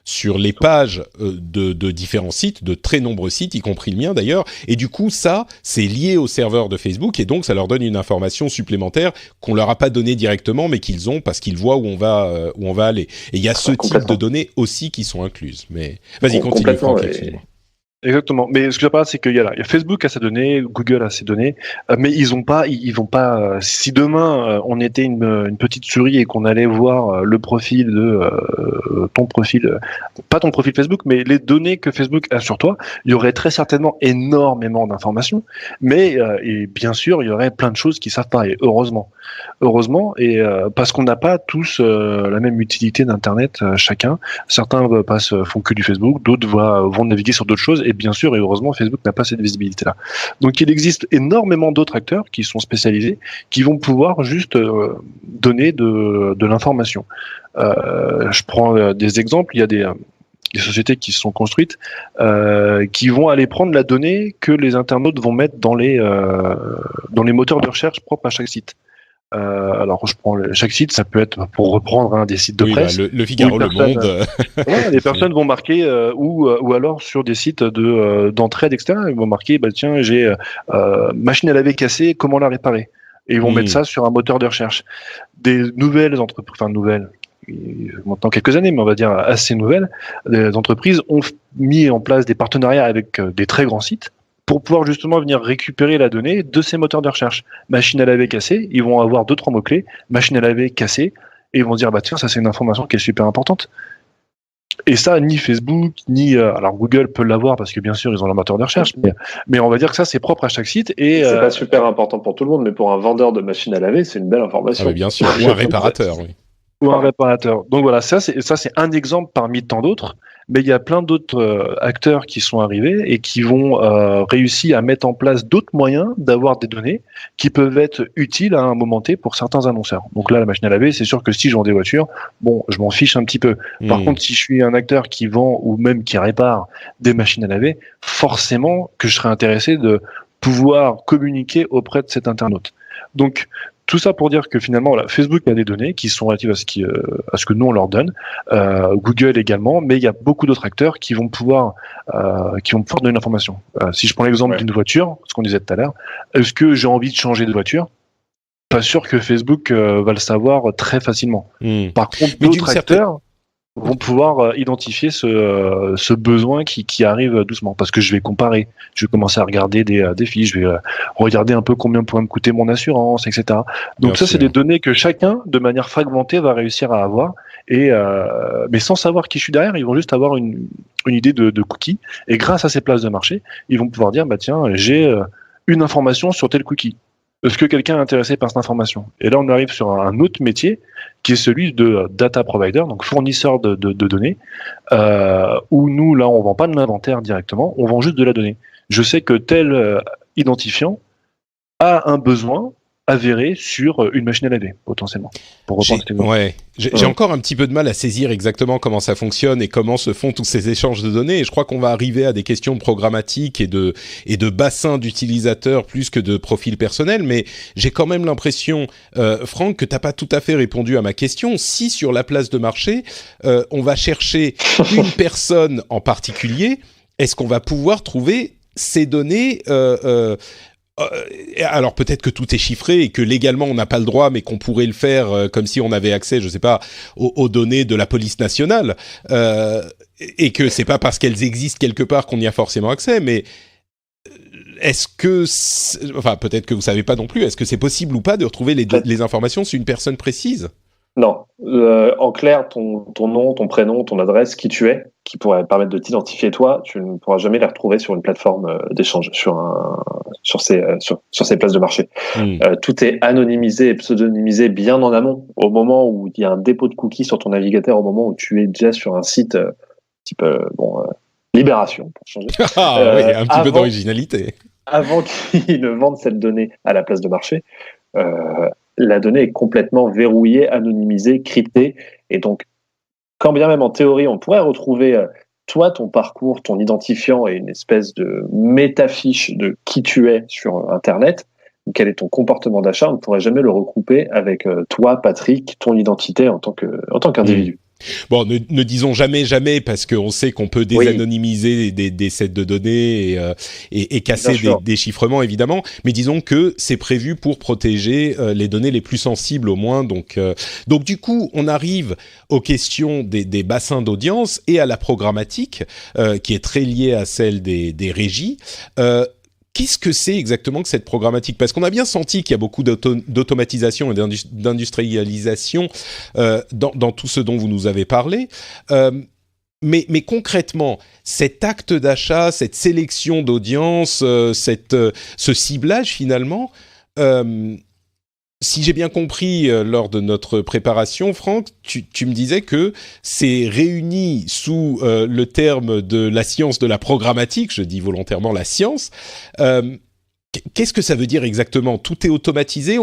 sur les pages de différents sites, de très nombreux sites, y compris le mien d'ailleurs, et du coup ça, c'est lié au serveur de Facebook, et donc ça leur donne une information supplémentaire qu'on leur a pas donnée directement, mais qu'ils ont parce qu'ils voient où on va aller. Et il y a ce type de données aussi qui sont incluses. Mais vas-y, continue, Franck. Exactement. Mais ce que je parle, c'est qu'il y a Facebook a ses données, Google a ses données, mais ils vont pas. Si demain on était une petite souris et qu'on allait voir le profil de ton profil, pas ton profil Facebook, mais les données que Facebook a sur toi, il y aurait très certainement énormément d'informations, mais et bien sûr il y aurait plein de choses qu'ils savent pas. Et heureusement, et parce qu'on n'a pas tous la même utilité d'Internet, chacun. Certains font que du Facebook, d'autres vont naviguer sur d'autres choses. Et bien sûr, et heureusement, Facebook n'a pas cette visibilité-là. Donc, il existe énormément d'autres acteurs qui sont spécialisés, qui vont pouvoir juste donner de l'information. Je prends des exemples. Il y a des sociétés qui se sont construites, qui vont aller prendre la donnée que les internautes vont mettre dans les moteurs de recherche propres à chaque site. Alors je prends chaque site, ça peut être, pour reprendre des sites de presse, le Figaro, le Monde. Les personnes vont marquer ou alors sur des sites d'entraide, etc. Ils vont marquer tiens, j'ai machine à laver cassée, comment la réparer, et ils vont mettre ça sur un moteur de recherche. Des nouvelles entreprises, nouvelles maintenant quelques années, mais on va dire assez nouvelles, des entreprises ont mis en place des partenariats avec des très grands sites pour pouvoir justement venir récupérer la donnée de ces moteurs de recherche. Machine à laver cassée, ils vont avoir 2-3 mots-clés, machine à laver cassée, et ils vont dire, tiens, ça c'est une information qui est super importante. Et ça, ni Facebook, ni... alors Google peut l'avoir, parce que bien sûr, ils ont leur moteur de recherche, mais on va dire que ça, c'est propre à chaque site. Et c'est pas super important pour tout le monde, mais pour un vendeur de machine à laver, c'est une belle information. Ah oui, bien sûr, ou un réparateur, oui. Ou un réparateur. Donc voilà, ça c'est un exemple parmi tant d'autres, mais il y a plein d'autres acteurs qui sont arrivés et qui vont réussir à mettre en place d'autres moyens d'avoir des données qui peuvent être utiles à un moment T pour certains annonceurs. Donc là, la machine à laver, c'est sûr que si je vends des voitures, je m'en fiche un petit peu. Par contre, si je suis un acteur qui vend ou même qui répare des machines à laver, forcément que je serais intéressé de pouvoir communiquer auprès de cet internaute. Donc, tout ça pour dire que finalement, Facebook a des données qui sont relatives à ce que nous on leur donne, Google également, mais il y a beaucoup d'autres acteurs qui vont pouvoir donner l'information. Si je prends l'exemple d'une voiture, ce qu'on disait tout à l'heure, est-ce que j'ai envie de changer de voiture ? Pas sûr que Facebook va le savoir très facilement. Par contre, d'autres acteurs vont pouvoir identifier ce besoin qui arrive doucement, parce que je vais comparer, je vais commencer à regarder des fiches, je vais regarder un peu combien pourrait me coûter mon assurance, etc. Donc bien ça, c'est des données que chacun, de manière fragmentée, va réussir à avoir, et mais sans savoir qui je suis derrière, ils vont juste avoir une idée de cookie, et grâce à ces places de marché, ils vont pouvoir dire, tiens, j'ai une information sur tel cookie. est-ce que quelqu'un est intéressé par cette information? Et là, on arrive sur un autre métier qui est celui de data provider, donc fournisseur de données, où nous, là, on vend pas de l'inventaire directement, on vend juste de la donnée. Je sais que tel identifiant a un besoin avéré sur une machine à laver, potentiellement. Pour reprendre cet exemple. J'ai encore un petit peu de mal à saisir exactement comment ça fonctionne et comment se font tous ces échanges de données. Et je crois qu'on va arriver à des questions programmatiques et de bassins d'utilisateurs plus que de profils personnels. Mais j'ai quand même l'impression, Franck, que t'as pas tout à fait répondu à ma question. Si sur la place de marché, on va chercher une personne en particulier, est-ce qu'on va pouvoir trouver ces données alors peut-être que tout est chiffré et que légalement on n'a pas le droit, mais qu'on pourrait le faire comme si on avait accès, je sais pas, aux données de la police nationale, et que c'est pas parce qu'elles existent quelque part qu'on y a forcément accès. Mais est-ce que, enfin peut-être que vous savez pas non plus, est-ce que c'est possible ou pas de retrouver les informations sur une personne précise? Non. En clair, ton nom, ton prénom, ton adresse, qui tu es, qui pourrait permettre de t'identifier toi, tu ne pourras jamais les retrouver sur une plateforme d'échange, sur ces places de marché. Tout est anonymisé et pseudonymisé bien en amont, au moment où il y a un dépôt de cookies sur ton navigateur, au moment où tu es déjà sur un site type Libération, pour changer. Oui, un petit peu d'originalité. Avant qu'ils ne vendent cette donnée à la place de marché, la donnée est complètement verrouillée, anonymisée, cryptée, et donc, quand bien même en théorie, on pourrait retrouver toi, ton parcours, ton identifiant et une espèce de métafiche de qui tu es sur Internet, quel est ton comportement d'achat, on ne pourrait jamais le regrouper avec toi, Patrick, ton identité en tant qu'individu. Bon, ne disons jamais parce qu'on sait qu'on peut désanonymiser des sets de données et casser des chiffrements évidemment, mais disons que c'est prévu pour protéger les données les plus sensibles au moins. Donc du coup, on arrive aux questions des bassins d'audience et à la programmatique qui est très liée à celle des régies. Qu'est-ce que c'est exactement que cette programmatique? Parce qu'on a bien senti qu'il y a beaucoup d'automatisation et d'industrialisation dans tout ce dont vous nous avez parlé. Mais concrètement, cet acte d'achat, cette sélection d'audience, ce ciblage finalement, si j'ai bien compris lors de notre préparation, Franck, tu me disais que c'est réuni sous le terme de la science de la programmatique, je dis volontairement la science. Qu'est-ce que ça veut dire exactement? Tout est automatisé.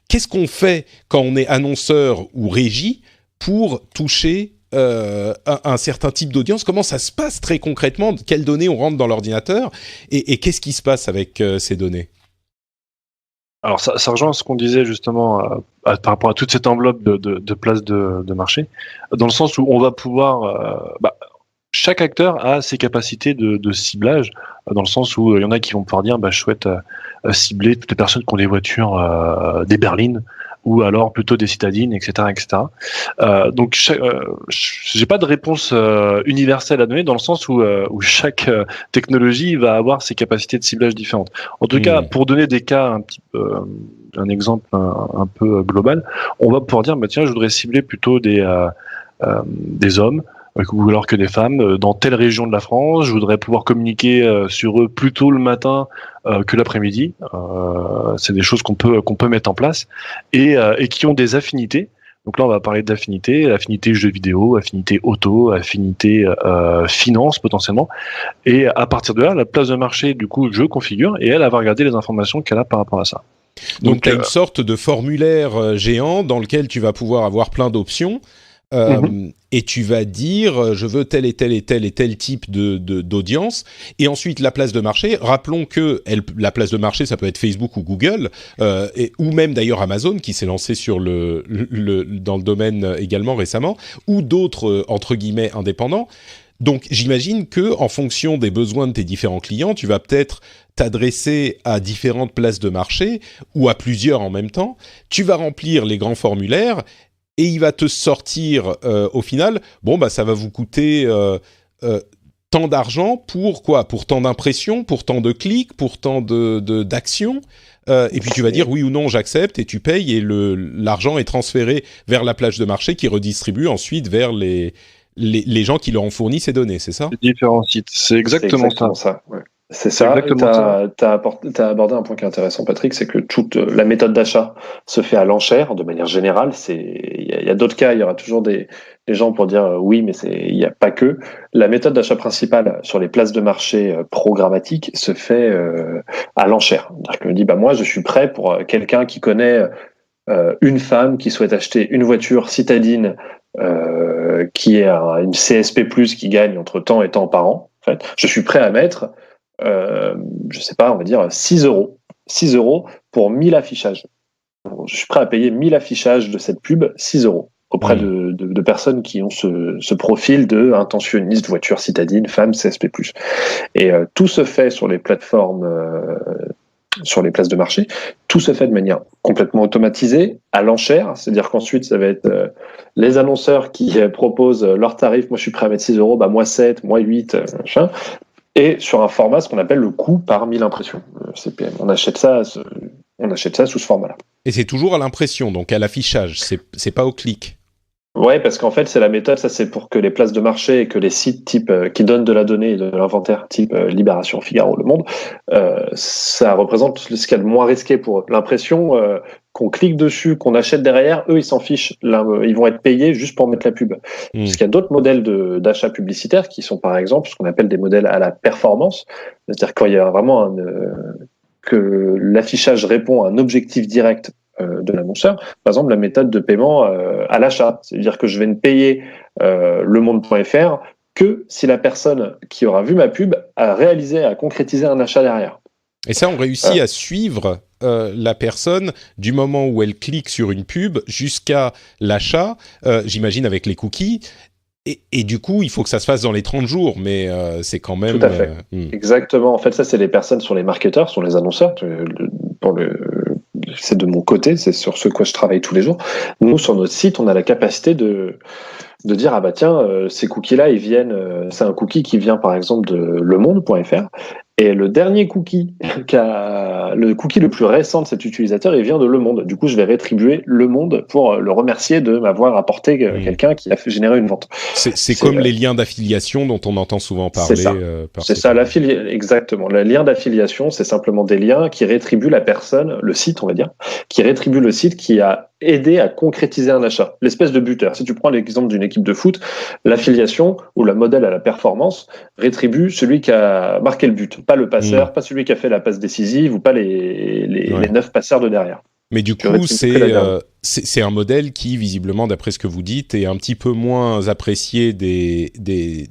Qu'est-ce qu'on fait quand on est annonceur ou régie pour toucher un certain type d'audience? Comment ça se passe très concrètement? Quelles données on rentre dans l'ordinateur et qu'est-ce qui se passe avec ces données? Alors ça rejoint ce qu'on disait justement par rapport à toute cette enveloppe de places de marché, dans le sens où on va pouvoir... chaque acteur a ses capacités de ciblage, dans le sens où il y en a qui vont pouvoir dire je souhaite cibler toutes les personnes qui ont des voitures des berlines, ou alors plutôt des citadines, etc., etc. Donc, j'ai pas de réponse universelle à donner dans le sens où chaque technologie va avoir ses capacités de ciblage différentes. En tout cas, pour donner des cas un exemple un peu global, on va pouvoir dire tiens, je voudrais cibler plutôt des hommes ou alors que des femmes dans telle région de la France. Je voudrais pouvoir communiquer sur eux plus tôt le matin que l'après-midi. C'est des choses qu'on peut mettre en place et qui ont des affinités. Donc là, on va parler d'affinité, affinité jeux vidéo, affinité auto, affinité finance potentiellement. Et à partir de là, la place de marché, du coup, je configure et elle va regarder les informations qu'elle a par rapport à ça. Donc tu as une sorte de formulaire géant dans lequel tu vas pouvoir avoir plein d'options. Et tu vas dire je veux tel et tel et tel et tel type d'audience, et ensuite la place de marché, rappelons que la place de marché ça peut être Facebook ou Google ou même d'ailleurs Amazon qui s'est lancé sur dans le domaine également récemment, ou d'autres entre guillemets indépendants. Donc j'imagine que en fonction des besoins de tes différents clients, tu vas peut-être t'adresser à différentes places de marché ou à plusieurs en même temps. Tu vas remplir les grands formulaires et il va te sortir au final, ça va vous coûter tant d'argent pour quoi? Pour tant d'impressions, pour tant de clics, pour tant d'actions. Et puis tu vas dire oui ou non, j'accepte, et tu payes, et l'argent est transféré vers la plage de marché qui redistribue ensuite vers les gens qui leur ont fourni ces données, c'est ça? Les différents sites, c'est exactement ça. Ouais. C'est ça. T'as abordé un point qui est intéressant, Patrick, c'est que toute la méthode d'achat se fait à l'enchère de manière générale. Il y a d'autres cas, il y aura toujours des gens pour dire oui, mais il n'y a pas que. La méthode d'achat principale sur les places de marché programmatiques se fait à l'enchère. C'est-à-dire que je dis moi je suis prêt pour quelqu'un qui connaît une femme qui souhaite acheter une voiture citadine qui est une CSP+, qui gagne entre tant et tant par an. En fait, je suis prêt à mettre je sais pas, on va dire 6 euros. 6 euros pour 1000 affichages. Je suis prêt à payer 1000 affichages de cette pub, 6 euros, auprès de personnes qui ont ce profil de intentionniste, voiture citadine, femme, CSP+. Et tout se fait sur les plateformes, sur les places de marché. Tout se fait de manière complètement automatisée, à l'enchère. C'est-à-dire qu'ensuite, ça va être les annonceurs qui proposent leurs tarifs. Moi, je suis prêt à mettre 6 euros, moi 7, moi 8, machin. Et sur un format, ce qu'on appelle le coût par 1000 impressions, CPM. On achète ça sous ce format-là. Et c'est toujours à l'impression, donc à l'affichage, c'est pas au clic. Ouais, parce qu'en fait, c'est la méthode, ça c'est pour que les places de marché et que les sites type qui donnent de la donnée et de l'inventaire type Libération, Figaro, Le Monde, ça représente ce qu'il y a de moins risqué pour eux. L'impression qu'on clique dessus, qu'on achète derrière, eux ils s'en fichent. Là, ils vont être payés juste pour mettre la pub. Parce qu'il y a d'autres modèles d'achat publicitaire qui sont par exemple ce qu'on appelle des modèles à la performance, c'est-à-dire quand il y a vraiment que l'affichage répond à un objectif direct de l'annonceur. Par exemple, la méthode de paiement à l'achat. C'est-à-dire que je vais ne payer lemonde.fr que si la personne qui aura vu ma pub a concrétisé un achat derrière. Et ça, on réussit à suivre la personne du moment où elle clique sur une pub jusqu'à l'achat, j'imagine avec les cookies. Et du coup, il faut que ça se fasse dans les 30 jours, mais c'est quand même... Tout à fait. Exactement. En fait, ça, c'est les personnes, sont les marketeurs, sont les annonceurs. C'est de mon côté, c'est sur ce quoi je travaille tous les jours. Nous, sur notre site, on a la capacité de dire ces cookies-là, ils viennent. C'est un cookie qui vient par exemple de lemonde.fr. Et le dernier cookie, le cookie le plus récent de cet utilisateur, il vient de Le Monde. Du coup, je vais rétribuer Le Monde pour le remercier de m'avoir apporté quelqu'un qui a fait générer une vente. C'est comme les liens d'affiliation dont on entend souvent parler. C'est ça, exactement. Le lien d'affiliation, c'est simplement des liens qui rétribuent la personne, le site, on va dire, qui rétribue le site qui a aidé à concrétiser un achat. L'espèce de buteur. Si tu prends l'exemple d'une équipe de foot, l'affiliation ou le modèle à la performance rétribue celui qui a marqué le but. Pas le passeur, pas celui qui a fait la passe décisive ou pas les 9 passeurs de derrière. Mais du coup, c'est un modèle qui, visiblement, d'après ce que vous dites, est un petit peu moins apprécié des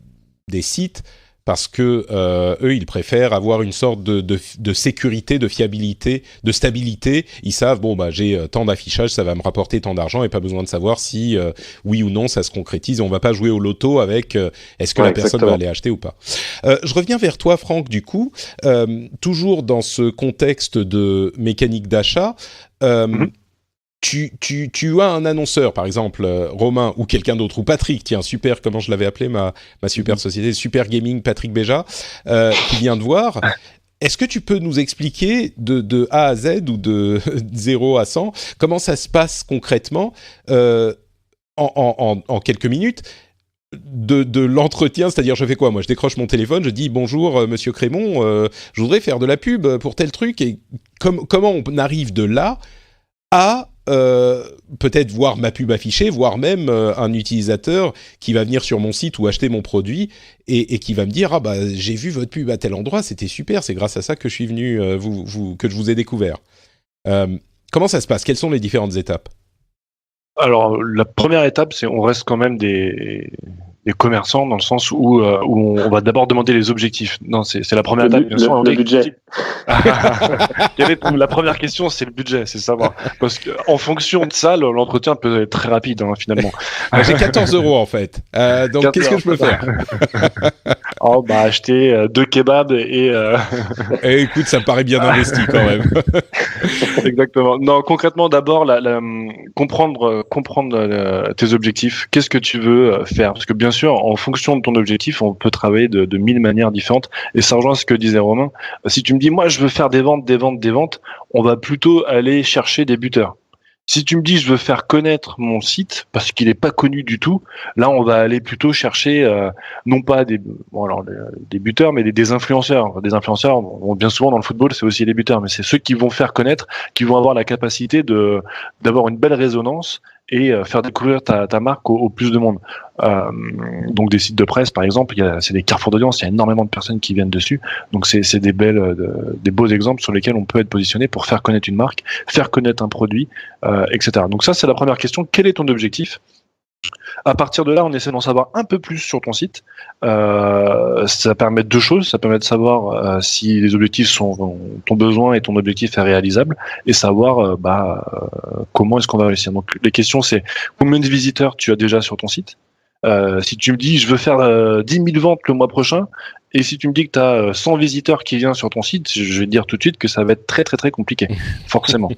sites parce que eux, ils préfèrent avoir une sorte de sécurité, de fiabilité, de stabilité. Ils savent, j'ai tant d'affichage, ça va me rapporter tant d'argent et pas besoin de savoir si, oui ou non, ça se concrétise. Et on va pas jouer au loto avec est-ce que la personne va aller acheter ou pas. Je reviens vers toi, Franck, du coup. Toujours dans ce contexte de mécanique d'achat, tu as un annonceur, par exemple Romain ou quelqu'un d'autre, ou Patrick, tiens, super, comment je l'avais appelé, ma super société, Super Gaming Patrick Béja, qui vient de voir. Est-ce que tu peux nous expliquer de A à Z ou de 0 à 100 comment ça se passe concrètement en quelques minutes de l'entretien, c'est-à-dire je fais quoi? Moi, je décroche mon téléphone, je dis bonjour Monsieur Crémont, je voudrais faire de la pub pour tel truc, et comment on arrive de là à peut-être voir ma pub affichée, voire même un utilisateur qui va venir sur mon site ou acheter mon produit et qui va me dire j'ai vu votre pub à tel endroit, c'était super, c'est grâce à ça que je suis venu que je vous ai découvert. Comment ça se passe? Quelles sont les différentes étapes? Alors la première étape, c'est on reste quand même des commerçants dans le sens où on va d'abord demander les objectifs. Non, c'est la première étape. Bien sûr, le budget. La première question, c'est le budget, c'est savoir. Parce que en fonction de ça, l'entretien peut être très rapide, finalement. J'ai 14 € en fait. Donc qu'est-ce que je peux faire? Acheter 2 kebabs et écoute, ça me paraît bien investi quand même. Exactement. Non, concrètement, d'abord, comprendre tes objectifs. Qu'est-ce que tu veux faire? Parce que bien sûr, en fonction de ton objectif, on peut travailler de 1000 manières différentes. Et ça rejoint ce que disait Romain. Si tu me dis, moi, je veux faire des ventes, on va plutôt aller chercher des buteurs. Si tu me dis je veux faire connaître mon site parce qu'il n'est pas connu du tout, là on va aller plutôt chercher non pas des buteurs mais des influenceurs. Des influenceurs, bien souvent dans le football c'est aussi les buteurs, mais c'est ceux qui vont faire connaître, qui vont avoir la capacité d'avoir une belle résonance et faire découvrir ta marque au plus de monde. Donc des sites de presse par exemple, c'est des carrefours d'audience, il y a énormément de personnes qui viennent dessus. Donc c'est des beaux exemples sur lesquels on peut être positionné pour faire connaître une marque, faire connaître un produit, etc. Donc ça c'est la première question. Quel est ton objectif ? À partir de là, on essaie d'en savoir un peu plus sur ton site. Ça permet deux choses. Ça permet de savoir si les objectifs sont ton besoin et ton objectif est réalisable, et savoir comment est-ce qu'on va réussir. Donc les questions, c'est combien de visiteurs tu as déjà sur ton site. Si tu me dis je veux faire 10 000 ventes le mois prochain, et si tu me dis que tu as 100 visiteurs qui viennent sur ton site, je vais te dire tout de suite que ça va être très très très compliqué, forcément.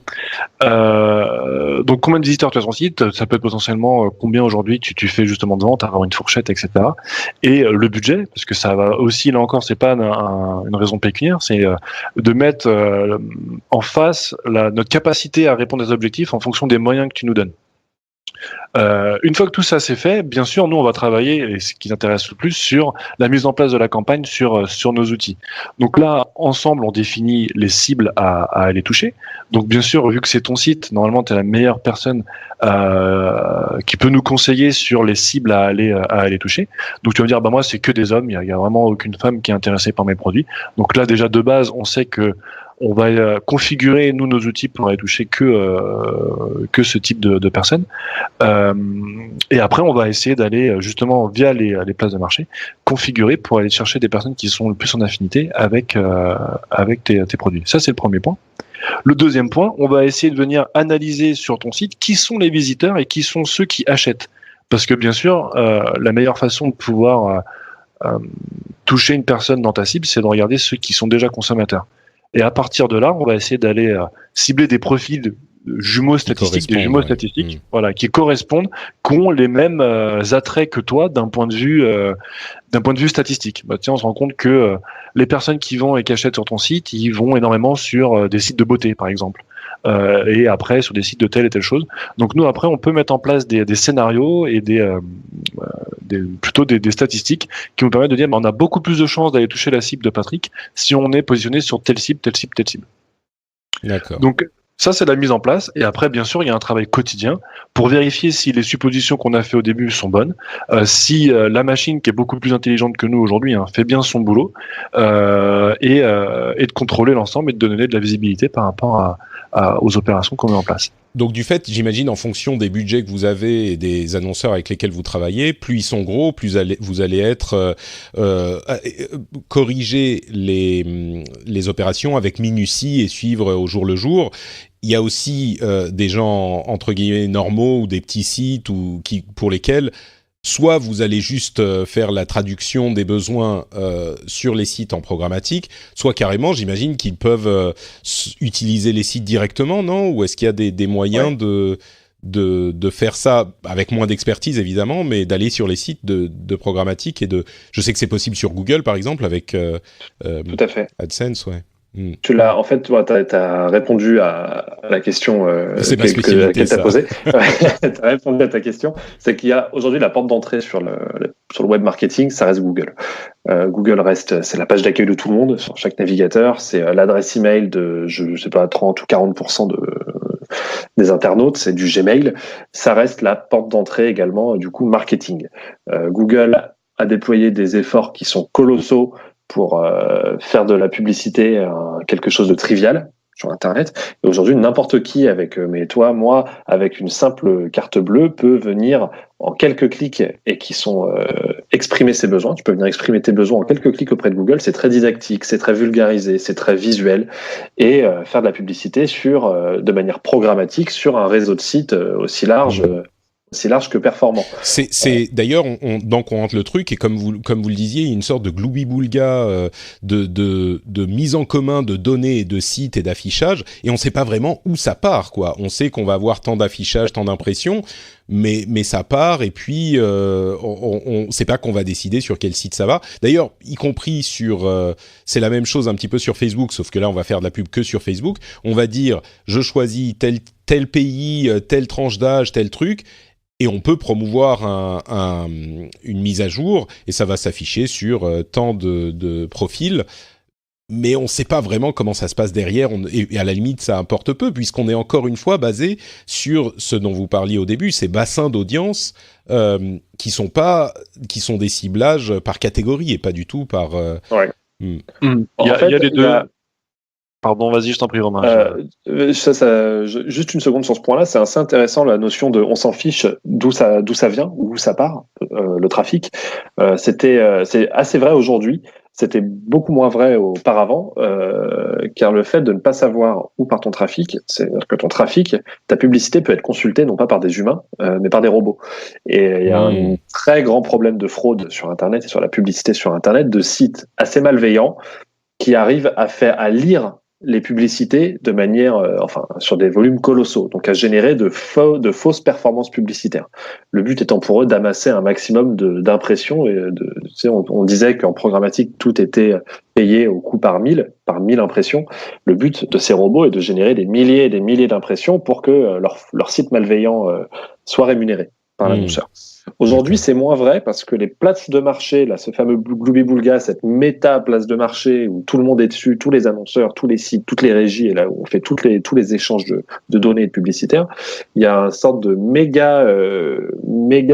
Donc combien de visiteurs tu as sur ton site, ça peut être potentiellement combien aujourd'hui tu fais justement de ventes, avoir une fourchette, etc. Et le budget, parce que ça va aussi, là encore, c'est pas une raison pécuniaire, c'est de mettre en face notre capacité à répondre aux objectifs en fonction des moyens que tu nous donnes. Une fois que tout ça c'est fait, bien sûr, nous on va travailler, et ce qui nous intéresse le plus, sur la mise en place de la campagne sur nos outils. Donc là, ensemble, on définit les cibles à aller toucher. Donc bien sûr, vu que c'est ton site, normalement tu es la meilleure personne qui peut nous conseiller sur les cibles à aller toucher. Donc tu vas me dire, moi c'est que des hommes, il y a vraiment aucune femme qui est intéressée par mes produits. Donc là déjà de base, on sait que on va configurer nous nos outils pour aller toucher que ce type de personnes. Et après, on va essayer d'aller justement via les places de marché configurer pour aller chercher des personnes qui sont le plus en affinité avec tes produits. Ça, c'est le premier point. Le deuxième point, on va essayer de venir analyser sur ton site qui sont les visiteurs et qui sont ceux qui achètent. Parce que bien sûr, la meilleure façon de pouvoir toucher une personne dans ta cible, c'est de regarder ceux qui sont déjà consommateurs. Et à partir de là, on va essayer d'aller cibler des profils jumeaux statistiques, voilà, qui correspondent, qui ont les mêmes attraits que toi d'un point de vue statistique. Tiens, on se rend compte que les personnes qui vont et qui achètent sur ton site, ils vont énormément sur des sites de beauté, par exemple. Et après sur des sites de telle et telle chose. Donc nous après on peut mettre en place des scénarios et plutôt des statistiques qui nous permettent de dire on a beaucoup plus de chances d'aller toucher la cible de Patrick si on est positionné sur telle cible. D'accord. Donc ça c'est la mise en place, et après bien sûr il y a un travail quotidien pour vérifier si les suppositions qu'on a fait au début sont bonnes, si la machine qui est beaucoup plus intelligente que nous aujourd'hui fait bien son boulot, et de contrôler l'ensemble et de donner de la visibilité par rapport aux opérations qu'on met en place. Donc du fait, j'imagine, en fonction des budgets que vous avez et des annonceurs avec lesquels vous travaillez, plus ils sont gros, plus vous allez être corriger les opérations avec minutie et suivre au jour le jour. Il y a aussi des gens entre guillemets normaux ou des petits sites pour lesquels soit vous allez juste faire la traduction des besoins sur les sites en programmatique, soit carrément, j'imagine qu'ils peuvent utiliser les sites directement, non ? Ou est-ce qu'il y a des moyens de faire ça avec moins d'expertise évidemment, mais d'aller sur les sites de programmatique je sais que c'est possible sur Google par exemple avec tout à fait. AdSense, ouais. Tu l'as, en fait, tu as répondu à la question que tu as posée. Tu as répondu à ta question. C'est qu'il y a aujourd'hui la porte d'entrée sur le web marketing, ça reste Google. Google c'est la page d'accueil de tout le monde sur chaque navigateur. C'est l'adresse email de, je sais pas, 30 ou 40% des internautes, c'est du Gmail. Ça reste la porte d'entrée également, du coup, marketing. Google a déployé des efforts qui sont colossaux pour faire de la publicité quelque chose de trivial sur Internet. Et aujourd'hui, n'importe qui moi, avec une simple carte bleue, peut venir en quelques clics et qui sont exprimer ses besoins. Tu peux venir exprimer tes besoins en quelques clics auprès de Google. C'est très didactique, c'est très vulgarisé, c'est très visuel, et faire de la publicité de manière programmatique sur un réseau de sites aussi large que performant. D'ailleurs, donc on rentre le truc, et comme vous le disiez, il y a une sorte de gloubi-boulga de mise en commun de données et de sites et d'affichage, et on ne sait pas vraiment où ça part, quoi. On sait qu'on va avoir tant d'affichage, tant d'impressions, mais ça part, et puis on sait pas qu'on va décider sur quel site ça va. D'ailleurs, y compris c'est la même chose un petit peu sur Facebook, sauf que là on va faire de la pub que sur Facebook. On va dire je choisis tel tel pays, telle tranche d'âge, tel truc. Et on peut promouvoir une mise à jour, et ça va s'afficher sur tant de profils. Mais on ne sait pas vraiment comment ça se passe derrière, et à la limite, ça importe peu, puisqu'on est encore une fois basé sur ce dont vous parliez au début, ces bassins d'audience qui sont des ciblages par catégorie, et pas du tout par... Ouais. Il y a les deux... Pardon, vas-y, je t'en prie, Romain. Juste une seconde sur ce point-là, c'est assez intéressant la notion de on s'en fiche d'où ça vient, d'où ça part, le trafic. C'est assez vrai aujourd'hui. C'était beaucoup moins vrai auparavant, car le fait de ne pas savoir où part ton trafic, c'est-à-dire que ton trafic, ta publicité peut être consultée non pas par des humains, mais par des robots. Et il y a un très grand problème de fraude sur Internet et sur la publicité sur Internet, de sites assez malveillants qui arrivent à lire les publicités de manière, sur des volumes colossaux, donc à générer de fausses performances publicitaires. Le but étant pour eux d'amasser un maximum d'impressions. Et on disait qu'en programmatique, tout était payé au coût par 1000 impressions. Le but de ces robots est de générer des milliers et des milliers d'impressions pour que leur site malveillant soit rémunéré par l'annonceur. Aujourd'hui, c'est moins vrai parce que les places de marché, là, ce fameux Gloubi-Boulga, cette méta place de marché où tout le monde est dessus, tous les annonceurs, tous les sites, toutes les régies, et là où on fait tous les échanges de données publicitaires, il y a une sorte de méga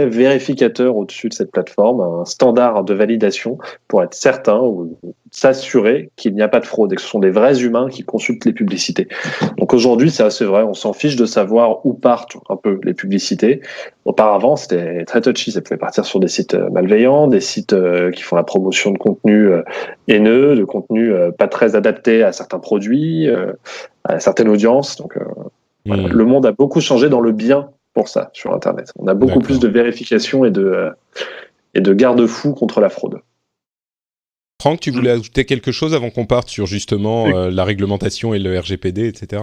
vérificateur au-dessus de cette plateforme, un standard de validation pour être certain ou s'assurer qu'il n'y a pas de fraude et que ce sont des vrais humains qui consultent les publicités. Donc aujourd'hui, c'est assez vrai, on s'en fiche de savoir où partent un peu les publicités. Auparavant, c'était très touchy, ça pouvait partir sur des sites malveillants, des sites qui font la promotion de contenu haineux, de contenu pas très adapté à certains produits, à certaines audiences. Donc voilà. Le monde a beaucoup changé dans le bien pour ça sur Internet. On a beaucoup plus de vérification et de garde-fous contre la fraude. Franck, tu voulais ajouter quelque chose avant qu'on parte sur justement la réglementation et le RGPD, etc.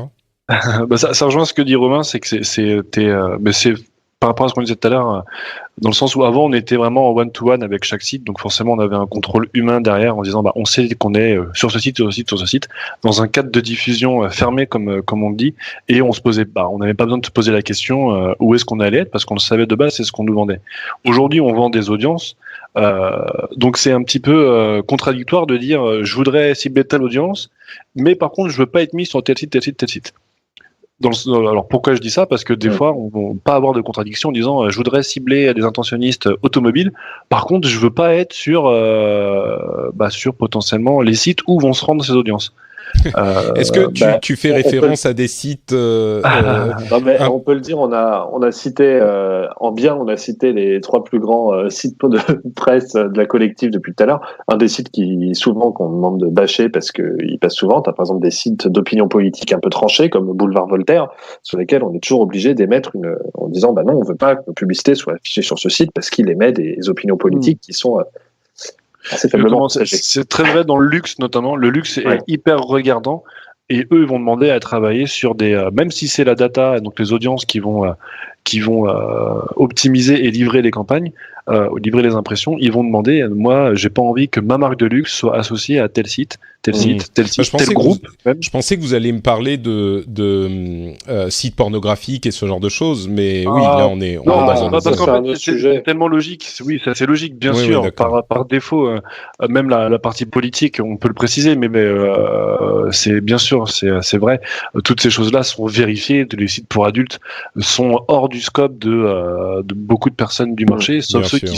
Ça rejoint ce que dit Romain, c'est que c'est par rapport à ce qu'on disait tout à l'heure, dans le sens où avant on était vraiment en one-to-one avec chaque site, donc forcément on avait un contrôle humain derrière en disant on sait qu'on est sur ce site, dans un cadre de diffusion fermé comme on le dit, et on n'avait pas besoin de se poser la question où est-ce qu'on allait être, parce qu'on le savait de base, c'est ce qu'on nous vendait. Aujourd'hui on vend des audiences, donc c'est un petit peu contradictoire de dire je voudrais cibler telle audience, mais par contre je veux pas être mis sur tel site. Alors pourquoi je dis ça? Parce que des fois, on ne va pas avoir de contradiction en disant je voudrais cibler des intentionnistes automobiles. Par contre, je veux pas être sur potentiellement les sites où vont se rendre ces audiences. Est-ce que tu fais référence à des sites on peut le dire, on a cité en bien, on a cité les 3 plus grands sites de presse de la collective depuis tout à l'heure. Un des sites qu'on demande de bâcher parce qu'ils passent souvent, t'as par exemple des sites d'opinion politique un peu tranchés comme Boulevard Voltaire, sur lesquels on est toujours obligé d'émettre en disant non, on veut pas que nos publicités soient affichées sur ce site parce qu'il émet des opinions politiques qui sont c'est très vrai dans le luxe notamment. Le luxe est hyper regardant et eux ils vont demander à travailler sur même si c'est la data, donc les audiences qui vont optimiser et livrer les campagnes, livrer les impressions, ils vont demander moi j'ai pas envie que ma marque de luxe soit associée à tel site, tel groupe. Je pensais que vous alliez me parler de sites pornographiques et ce genre de choses, mais oui, là on est c'est tellement logique. Oui, ça c'est logique, bien sûr. Par défaut, même la partie politique, on peut le préciser, mais c'est bien sûr, c'est vrai. Toutes ces choses-là sont vérifiées. Les sites pour adultes sont hors du scope de beaucoup de personnes du marché, sauf ceux qui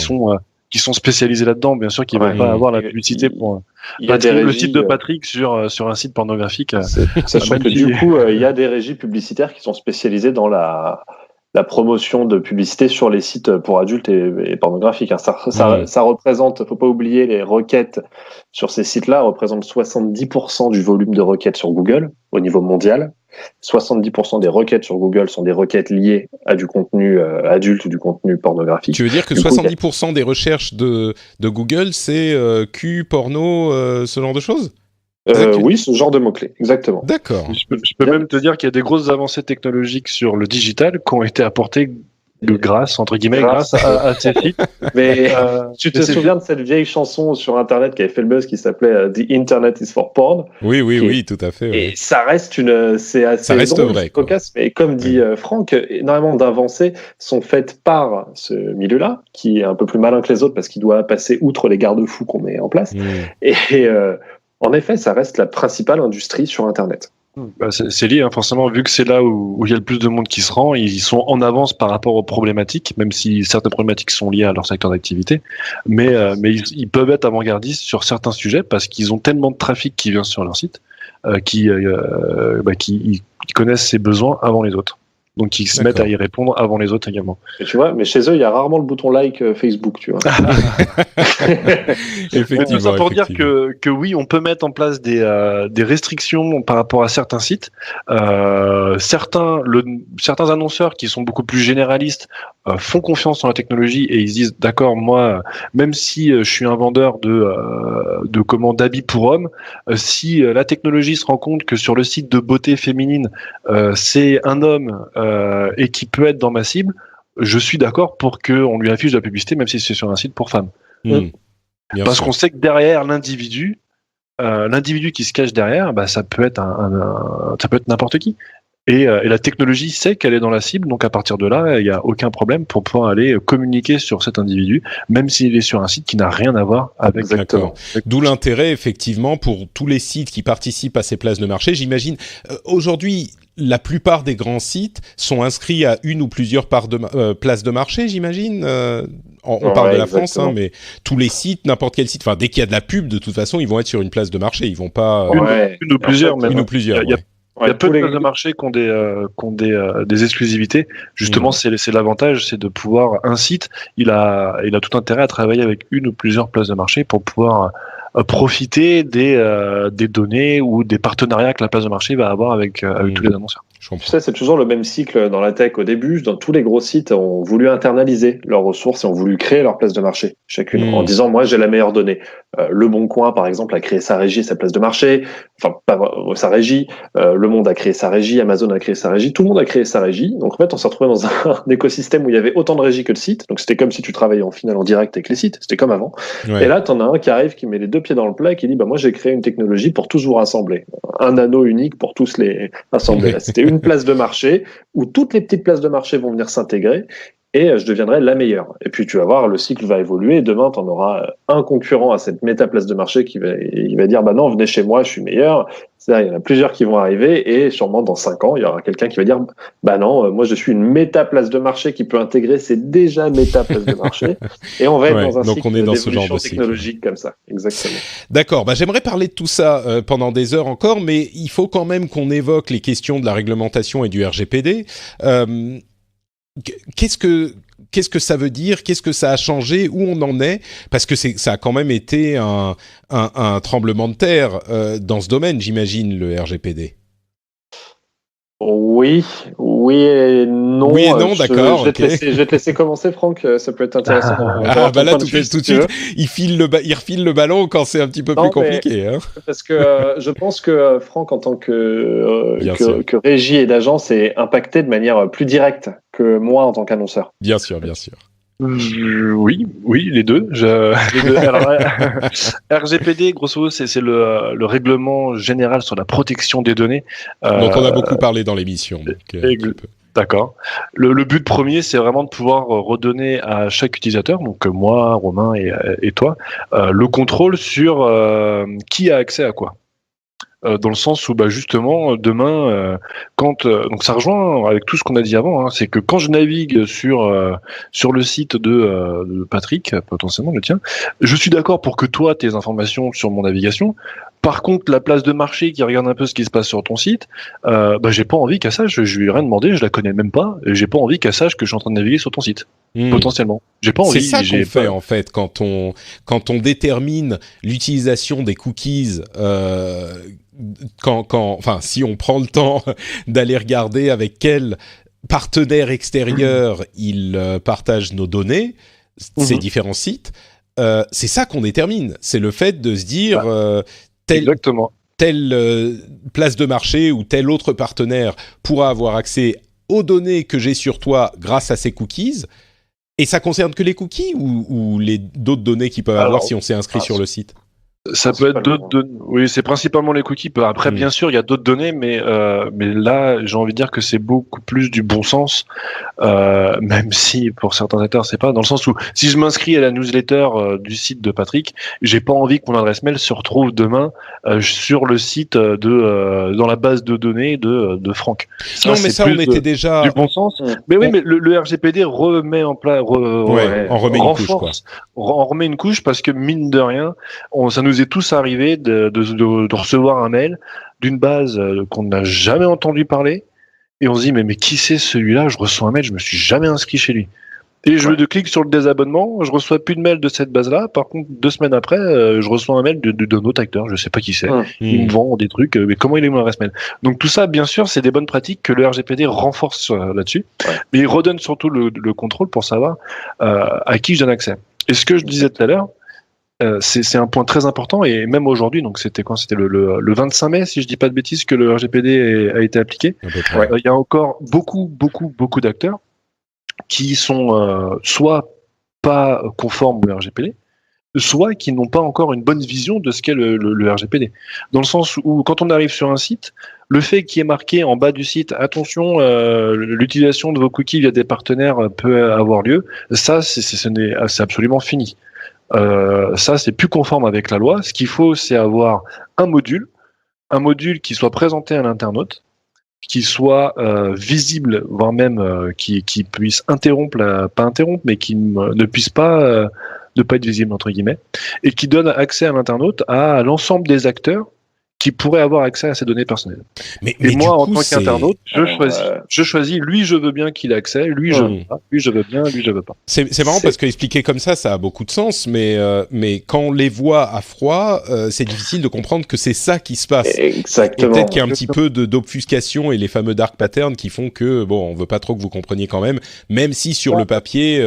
sont spécialisés là-dedans, bien sûr, qui ne vont pas avoir la publicité pour le site de Patrick sur un site pornographique. Sachant que du coup, il y a des régies publicitaires qui sont spécialisées dans la promotion de publicité sur les sites pour adultes et pornographiques. Ça représente, faut pas oublier, les requêtes sur ces sites-là représentent 70% du volume de requêtes sur Google au niveau mondial. 70% des requêtes sur Google sont des requêtes liées à du contenu adulte ou du contenu pornographique. Tu veux dire que 70% des recherches de Google, c'est cul, porno, ce genre de choses? Oui, ce genre de mots-clés, exactement. D'accord. Je peux même te dire qu'il y a des grosses avancées technologiques sur le digital qui ont été apportées grâce à ces sites. Mais tu te souviens de cette vieille chanson sur Internet qui avait fait le buzz qui s'appelait The Internet is for Porn? Oui, tout à fait. Et ça reste c'est assez ça reste drôle, vrai, cocasse, mais comme dit Franck, énormément d'avancées sont faites par ce milieu-là, qui est un peu plus malin que les autres parce qu'il doit passer outre les garde-fous qu'on met en place. Et en effet, ça reste la principale industrie sur Internet. Bah, c'est lié, hein, forcément, vu que c'est là où il y a le plus de monde qui se rend, ils sont en avance par rapport aux problématiques, même si certaines problématiques sont liées à leur secteur d'activité, mais ils peuvent être avant-gardistes sur certains sujets parce qu'ils ont tellement de trafic qui vient sur leur site qu'ils connaissent ces besoins avant les autres. Donc ils se mettent à y répondre avant les autres également. Et tu vois, mais chez eux, il y a rarement le bouton like Facebook, tu vois. Effectivement. Tout ça pour dire que oui, on peut mettre en place des restrictions par rapport à certains sites. Certains annonceurs qui sont beaucoup plus généralistes font confiance en la technologie et ils se disent d'accord, moi, même si je suis un vendeur d'habits pour hommes, si la technologie se rend compte que sur le site de beauté féminine, c'est un homme et qui peut être dans ma cible, je suis d'accord pour qu'on lui affiche de la publicité, même si c'est sur un site pour femmes. Parce qu'on sait que derrière l'individu qui se cache derrière, ça peut être ça peut être n'importe qui. Et la technologie sait qu'elle est dans la cible, donc à partir de là, il n'y a aucun problème pour pouvoir aller communiquer sur cet individu, même s'il est sur un site qui n'a rien à voir avec. Exactement. D'où l'intérêt, effectivement, pour tous les sites qui participent à ces places de marché. J'imagine, aujourd'hui, la plupart des grands sites sont inscrits à une ou plusieurs places de marché, j'imagine. On parle de la France, hein, mais tous les sites, n'importe quel site, enfin, dès qu'il y a de la pub, de toute façon, ils vont être sur une place de marché. Ils vont pas une ou plusieurs, même. Une ou plusieurs. Il y a peu de places de marché qui ont des exclusivités. Justement, c'est l'avantage, c'est de pouvoir un site, il a tout intérêt à travailler avec une ou plusieurs places de marché pour pouvoir profiter des données ou des partenariats que la place de marché va avoir avec tous les annonceurs. Tu sais, c'est toujours le même cycle dans la tech. Au début, dans tous les gros sites ont voulu internaliser leurs ressources et ont voulu créer leur place de marché, chacune, en disant, moi, j'ai la meilleure donnée. Le Bon Coin, par exemple, a créé sa régie et sa place de marché. Enfin, pas sa régie. Le Monde a créé sa régie. Amazon a créé sa régie. Tout le monde a créé sa régie. Donc, en fait, on s'est retrouvé dans un écosystème où il y avait autant de régies que de sites. Donc, c'était comme si tu travaillais en finale en direct avec les sites. C'était comme avant. Ouais. Et là, t'en as un qui arrive, qui met les deux pieds dans le plat et qui dit, moi, j'ai créé une technologie pour tous vous rassembler. Un anneau unique pour tous les rassembler. Là, c'était une place de marché où toutes les petites places de marché vont venir s'intégrer et je deviendrai la meilleure. Et puis tu vas voir, le cycle va évoluer et demain tu en auras un concurrent à cette méta place de marché qui va dire non, venez chez moi, je suis meilleur. C'est-à-dire, il y en a plusieurs qui vont arriver et sûrement dans 5 ans, il y aura quelqu'un qui va dire non, moi je suis une méta place de marché qui peut intégrer, c'est déjà méta place de marché et on va être dans un cycle d'évolution technologique comme ça. Exactement. D'accord, j'aimerais parler de tout ça pendant des heures encore, mais il faut quand même qu'on évoque les questions de la réglementation et du RGPD. Qu'est-ce que ça veut dire? Qu'est-ce que ça a changé? Où on en est? Parce que ça a quand même été un tremblement de terre dans ce domaine, j'imagine, le RGPD. Oui et non. Oui et non, d'accord. Je vais te laisser commencer, Franck. Ça peut être intéressant. Là, tout de suite, il refile le ballon quand c'est un petit peu plus compliqué. Hein. Parce que je pense que Franck, en tant que régie et d'agence, est impacté de manière plus directe que moi en tant qu'annonceur. Bien sûr. Oui, les deux. Alors, RGPD, grosso modo, c'est le règlement général sur la protection des données. Dont on a beaucoup parlé dans l'émission. D'accord. Le but premier, c'est vraiment de pouvoir redonner à chaque utilisateur, donc moi, Romain et toi, le contrôle sur qui a accès à quoi. Dans le sens où justement demain donc ça rejoint avec tout ce qu'on a dit avant, c'est que quand je navigue sur le site de Patrick, potentiellement le tien, je suis d'accord pour que toi tes informations sur mon navigation. Par contre, la place de marché qui regarde un peu ce qui se passe sur ton site, j'ai pas envie qu'elle sache, je lui ai rien demandé, je la connais même pas, et j'ai pas envie qu'elle sache que je suis en train de naviguer sur ton site. Potentiellement. J'ai pas envie. C'est ça qu'on fait en fait quand on détermine l'utilisation des cookies. Si on prend le temps d'aller regarder avec quel partenaire extérieur ils partagent nos données, ces différents sites, c'est ça qu'on détermine. C'est le fait de se dire exactement. Telle place de marché ou tel autre partenaire pourra avoir accès aux données que j'ai sur toi grâce à ces cookies. Et ça concerne que les cookies ou les d'autres données qu'ils peuvent avoir si on s'est inscrit sur le site? Ça peut être d'autres données. Oui, c'est principalement les cookies. Après, bien sûr, il y a d'autres données, mais là, j'ai envie de dire que c'est beaucoup plus du bon sens, même si pour certains acteurs, c'est pas dans le sens où si je m'inscris à la newsletter du site de Patrick, j'ai pas envie que mon adresse mail se retrouve demain sur le site dans la base de données de Franck. Ça, non, mais ça, on était déjà du bon sens. Mais oui, mais le RGPD remet en place, on remet une couche, quoi. On remet une couche parce que mine de rien, ça nous est tous arrivé de recevoir un mail d'une base qu'on n'a jamais entendu parler et on se dit mais qui c'est celui-là? Je reçois un mail, je me suis jamais inscrit chez lui. Et je clique sur le désabonnement, je reçois plus de mail de cette base-là. Par contre, 2 semaines après, je reçois un mail d'un autre acteur, je sais pas qui c'est. Il me vend des trucs, mais comment il est mon adresse mail? Donc tout ça, bien sûr, c'est des bonnes pratiques que le RGPD renforce là-dessus, mais il redonne surtout le contrôle pour savoir à qui je donne accès. Et ce que je disais tout à l'heure, c'est un point très important, et même aujourd'hui, donc c'était quand? C'était le 25 mai, si je dis pas de bêtises, que le RGPD a été appliqué. Il y a encore beaucoup d'acteurs qui sont soit pas conformes au RGPD, soit qui n'ont pas encore une bonne vision de ce qu'est le RGPD. Dans le sens où, quand on arrive sur un site, le fait qu'il y ait marqué en bas du site « Attention, l'utilisation de vos cookies via des partenaires peut avoir lieu », ça, c'est absolument fini. Ça, c'est plus conforme avec la loi. Ce qu'il faut, c'est avoir un module qui soit présenté à l'internaute, qui soit visible, voire même qui puisse interrompre, pas interrompre, mais qui ne puisse pas ne pas être visible entre guillemets, et qui donne accès à l'internaute à l'ensemble des acteurs qui pourraient avoir accès à ces données personnelles. Mais moi, en tant qu'internaute, je choisis, lui, je veux bien qu'il ait accès, lui, je veux pas, lui, je veux bien, lui, je veux pas. C'est marrant parce qu'expliqué comme ça a beaucoup de sens, mais quand on les voit à froid, c'est difficile de comprendre que c'est ça qui se passe. Exactement. Et peut-être qu'il y a un petit peu d'obfuscation et les fameux dark patterns qui font que, bon, on veut pas trop que vous compreniez quand même si sur le papier,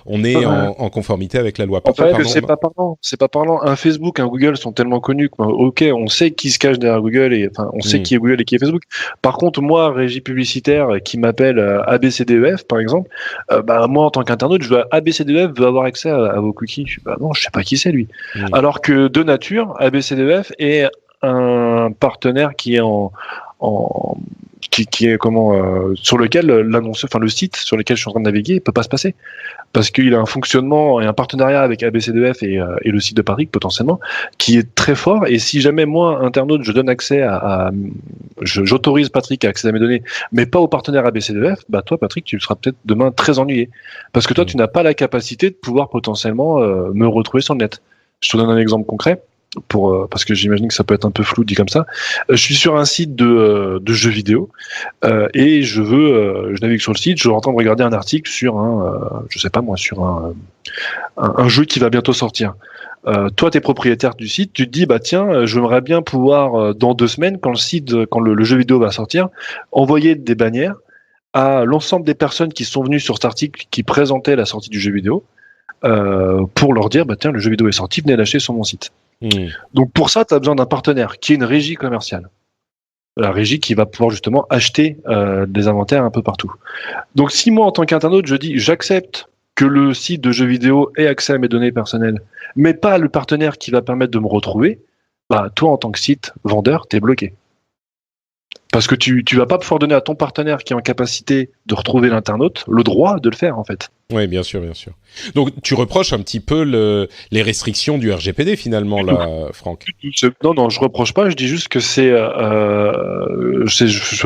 on est en conformité avec la loi. C'est pas parlant. Un Facebook, un Google sont tellement connus que, ok, on sait qui se cache derrière Google, et enfin on sait qui est Google et qui est Facebook. Par contre, moi, régie publicitaire qui m'appelle ABCDEF par exemple, moi en tant qu'internaute, je veux ABCDEF veut avoir accès à vos cookies. Non, je sais pas qui c'est lui. Alors que de nature, ABCDEF est un partenaire qui est qui est sur lequel l'annonceur, enfin le site sur lequel je suis en train de naviguer, peut pas se passer, parce qu'il a un fonctionnement et un partenariat avec ABCDEF et le site de Patrick potentiellement qui est très fort. Et si jamais moi, internaute, je donne accès j'autorise Patrick à accéder à mes données, mais pas au partenaire ABCDEF, toi Patrick, tu seras peut-être demain très ennuyé, parce que toi tu n'as pas la capacité de pouvoir potentiellement me retrouver sur le net. Je te donne un exemple concret. Parce que j'imagine que ça peut être un peu flou dit comme ça. Je suis sur un site de jeux vidéo et je navigue sur le site, je suis en train de regarder un article sur un jeu qui va bientôt sortir. Toi, t'es propriétaire du site, tu te dis tiens, j'aimerais bien pouvoir dans 2 semaines, quand le jeu vidéo va sortir, envoyer des bannières à l'ensemble des personnes qui sont venues sur cet article qui présentait la sortie du jeu vidéo pour leur dire tiens, le jeu vidéo est sorti, venez l'acheter sur mon site. Donc pour ça, tu as besoin d'un partenaire qui est une régie commerciale. La régie qui va pouvoir justement acheter des inventaires un peu partout. Donc si moi, en tant qu'internaute, je dis j'accepte que le site de jeux vidéo ait accès à mes données personnelles, mais pas le partenaire qui va permettre de me retrouver, toi, en tant que site vendeur, t'es bloqué. Parce que tu vas pas pouvoir donner à ton partenaire qui est en capacité de retrouver l'internaute le droit de le faire, en fait. Oui, bien sûr. Donc, tu reproches un petit peu les restrictions du RGPD, finalement, là, Franck. Non, je reproche pas. Je dis juste que je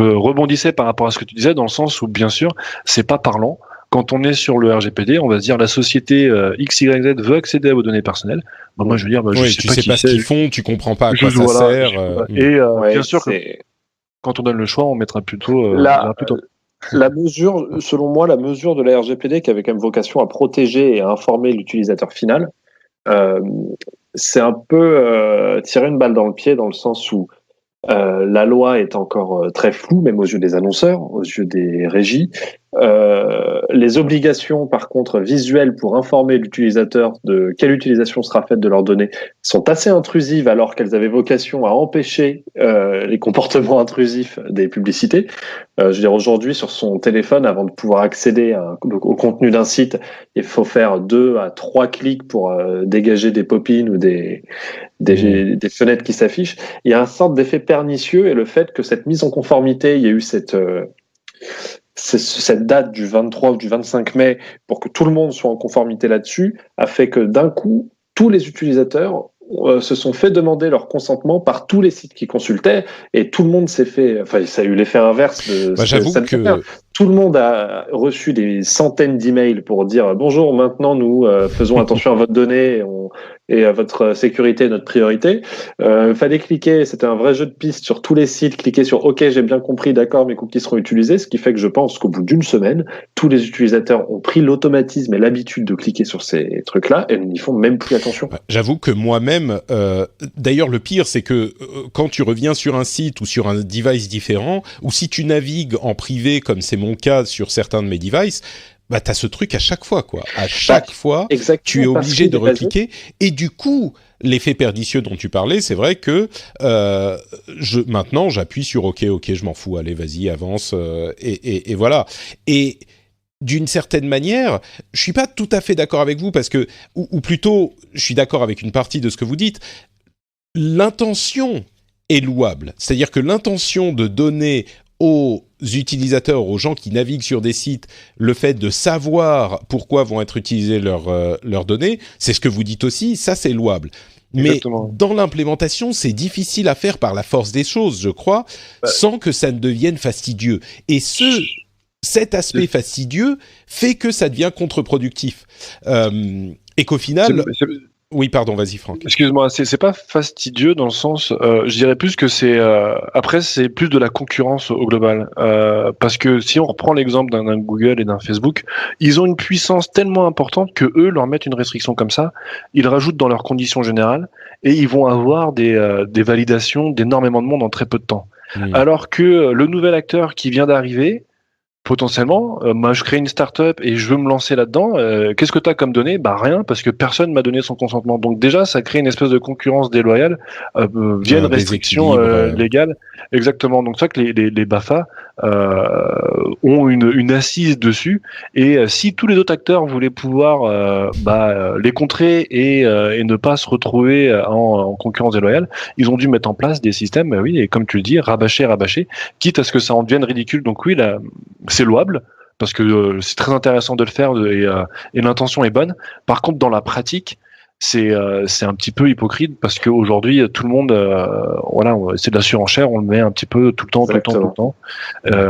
rebondissais par rapport à ce que tu disais, dans le sens où, bien sûr, c'est pas parlant. Quand on est sur le RGPD, on va se dire la société XYZ veut accéder à vos données personnelles. Moi, je veux dire, je sais pas ce qu'ils font, tu comprends pas à quoi ça sert. Et bien sûr que quand on donne le choix, on mettra plutôt. La mesure, selon moi, la mesure de la RGPD qui avait quand même vocation à protéger et à informer l'utilisateur final, c'est un peu tirer une balle dans le pied, dans le sens où la loi est encore très floue, même aux yeux des annonceurs, aux yeux des régies, Les obligations, par contre, visuelles pour informer l'utilisateur de quelle utilisation sera faite de leurs données sont assez intrusives alors qu'elles avaient vocation à empêcher les comportements intrusifs des publicités. Je veux dire, aujourd'hui, sur son téléphone, avant de pouvoir accéder au contenu d'un site, il faut faire 2 à 3 clics pour dégager des pop-ins ou des fenêtres qui s'affichent. Il y a un sorte d'effet pernicieux et le fait que cette mise en conformité, il y a eu cette date du 23 ou du 25 mai pour que tout le monde soit en conformité là-dessus a fait que d'un coup, tous les utilisateurs se sont fait demander leur consentement par tous les sites qui consultaient et tout le monde s'est fait, enfin ça a eu l'effet inverse de j'avoue que tout le monde a reçu des centaines d'emails pour dire bonjour, maintenant nous faisons attention à votre donnée et à votre sécurité est notre priorité. Fallait cliquer, c'était un vrai jeu de piste sur tous les sites, cliquer sur OK, j'ai bien compris, d'accord, mes cookies seront utilisés, ce qui fait que je pense qu'au bout d'une semaine, tous les utilisateurs ont pris l'automatisme et l'habitude de cliquer sur ces trucs-là et n'y font même plus attention. J'avoue que moi-même, d'ailleurs le pire c'est que quand tu reviens sur un site ou sur un device différent, ou si tu navigues en privé comme c'est mon cas sur certains de mes devices, bah t'as ce truc à chaque fois quoi. À chaque fois, tu es obligé de recliquer. Et du coup, l'effet pernicieux dont tu parlais, c'est vrai que maintenant j'appuie sur OK, je m'en fous, allez vas-y avance et voilà. Et d'une certaine manière, je suis pas tout à fait d'accord avec vous parce que, ou plutôt, je suis d'accord avec une partie de ce que vous dites. L'intention est louable, c'est-à-dire que l'intention de donner aux utilisateurs, aux gens qui naviguent sur des sites, le fait de savoir pourquoi vont être utilisées leurs données, c'est ce que vous dites aussi, ça c'est louable. Exactement. Mais dans l'implémentation, c'est difficile à faire par la force des choses, je crois, sans que ça ne devienne fastidieux. Et cet aspect fastidieux fait que ça devient contre-productif. Et qu'au final... Oui, pardon, vas-y Franck. Excuse-moi, c'est pas fastidieux dans le sens, je dirais plus que c'est après c'est plus de la concurrence au global, parce que si on reprend l'exemple d'un Google et d'un Facebook, ils ont une puissance tellement importante que eux leur mettent une restriction comme ça, ils rajoutent dans leurs conditions générales et ils vont avoir des validations d'énormément de monde en très peu de temps. Alors que le nouvel acteur qui vient d'arriver, potentiellement, moi je crée une start-up et je veux me lancer là-dedans, qu'est-ce que tu as comme données ? Bah rien, parce que personne m'a donné son consentement. Donc déjà, ça crée une espèce de concurrence déloyale via une restriction légale. Exactement. Donc c'est ça que les BAFA ont une assise dessus. Et si tous les autres acteurs voulaient pouvoir les contrer et ne pas se retrouver en concurrence déloyale, ils ont dû mettre en place des systèmes, oui, et comme tu le dis, rabâcher, quitte à ce que ça en devienne ridicule. Donc oui, là, c'est louable parce que c'est très intéressant de le faire et l'intention est bonne. Par contre, dans la pratique, c'est un petit peu hypocrite parce qu'aujourd'hui, tout le monde, c'est de la surenchère, on le met un petit peu tout le temps,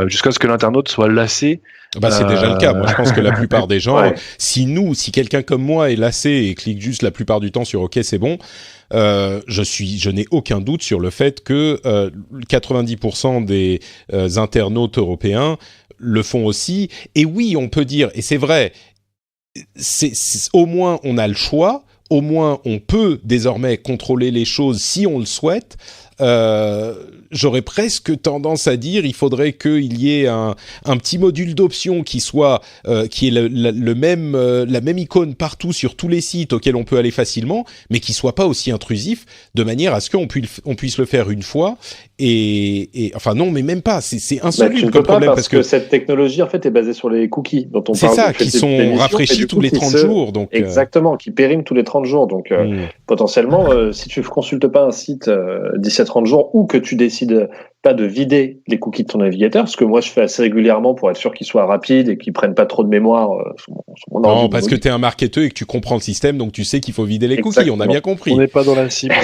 jusqu'à ce que l'internaute soit lassé. C'est déjà le cas. Moi, je pense que la plupart des gens, si quelqu'un comme moi est lassé et clique juste la plupart du temps sur OK, c'est bon, je n'ai aucun doute sur le fait que 90% des internautes européens le font aussi. Et oui, on peut dire, et c'est vrai, au moins on a le choix, au moins on peut désormais contrôler les choses si on le souhaite. J'aurais presque tendance à dire il faudrait qu'il y ait un petit module d'option qui soit qui est la même icône partout sur tous les sites auxquels on peut aller facilement, mais qui soit pas aussi intrusif, de manière à ce qu'on puisse le faire une fois et enfin non, mais même pas, c'est insoluble comme problème parce que cette technologie en fait est basée sur les cookies dont on parle. C'est ça, qui sont rafraîchis tous les 30 jours, donc exactement, qui périment tous les 30 jours, donc potentiellement si tu consultes pas un site d'ici à 30 jours ou que tu décides pas de vider les cookies de ton navigateur, ce que moi je fais assez régulièrement pour être sûr qu'ils soient rapides et qu'ils prennent pas trop de mémoire sur mon ordi. Non, parce que tu es un marketeur et que tu comprends le système, donc tu sais qu'il faut vider les cookies, on a bien compris. On n'est pas dans la cible.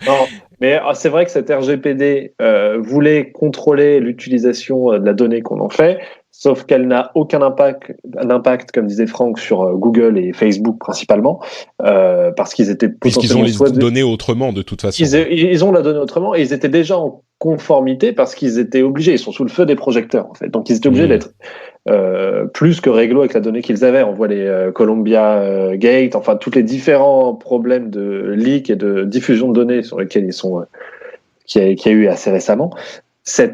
Non, mais c'est vrai que cette RGPD voulait contrôler l'utilisation de la donnée qu'on en fait, sauf qu'elle n'a aucun impact, comme disait Franck, sur Google et Facebook principalement, parce qu'ils étaient potentiellement... Puisqu'ils ont les données autrement, de toute façon. Ils ont la donnée autrement, et ils étaient déjà en conformité parce qu'ils étaient obligés, ils sont sous le feu des projecteurs, en fait. Donc ils étaient obligés d'être plus que réglo avec la donnée qu'ils avaient. On voit les Columbia Gate, enfin, tous les différents problèmes de leak et de diffusion de données sur lesquels ils sont... qu'il y a eu assez récemment.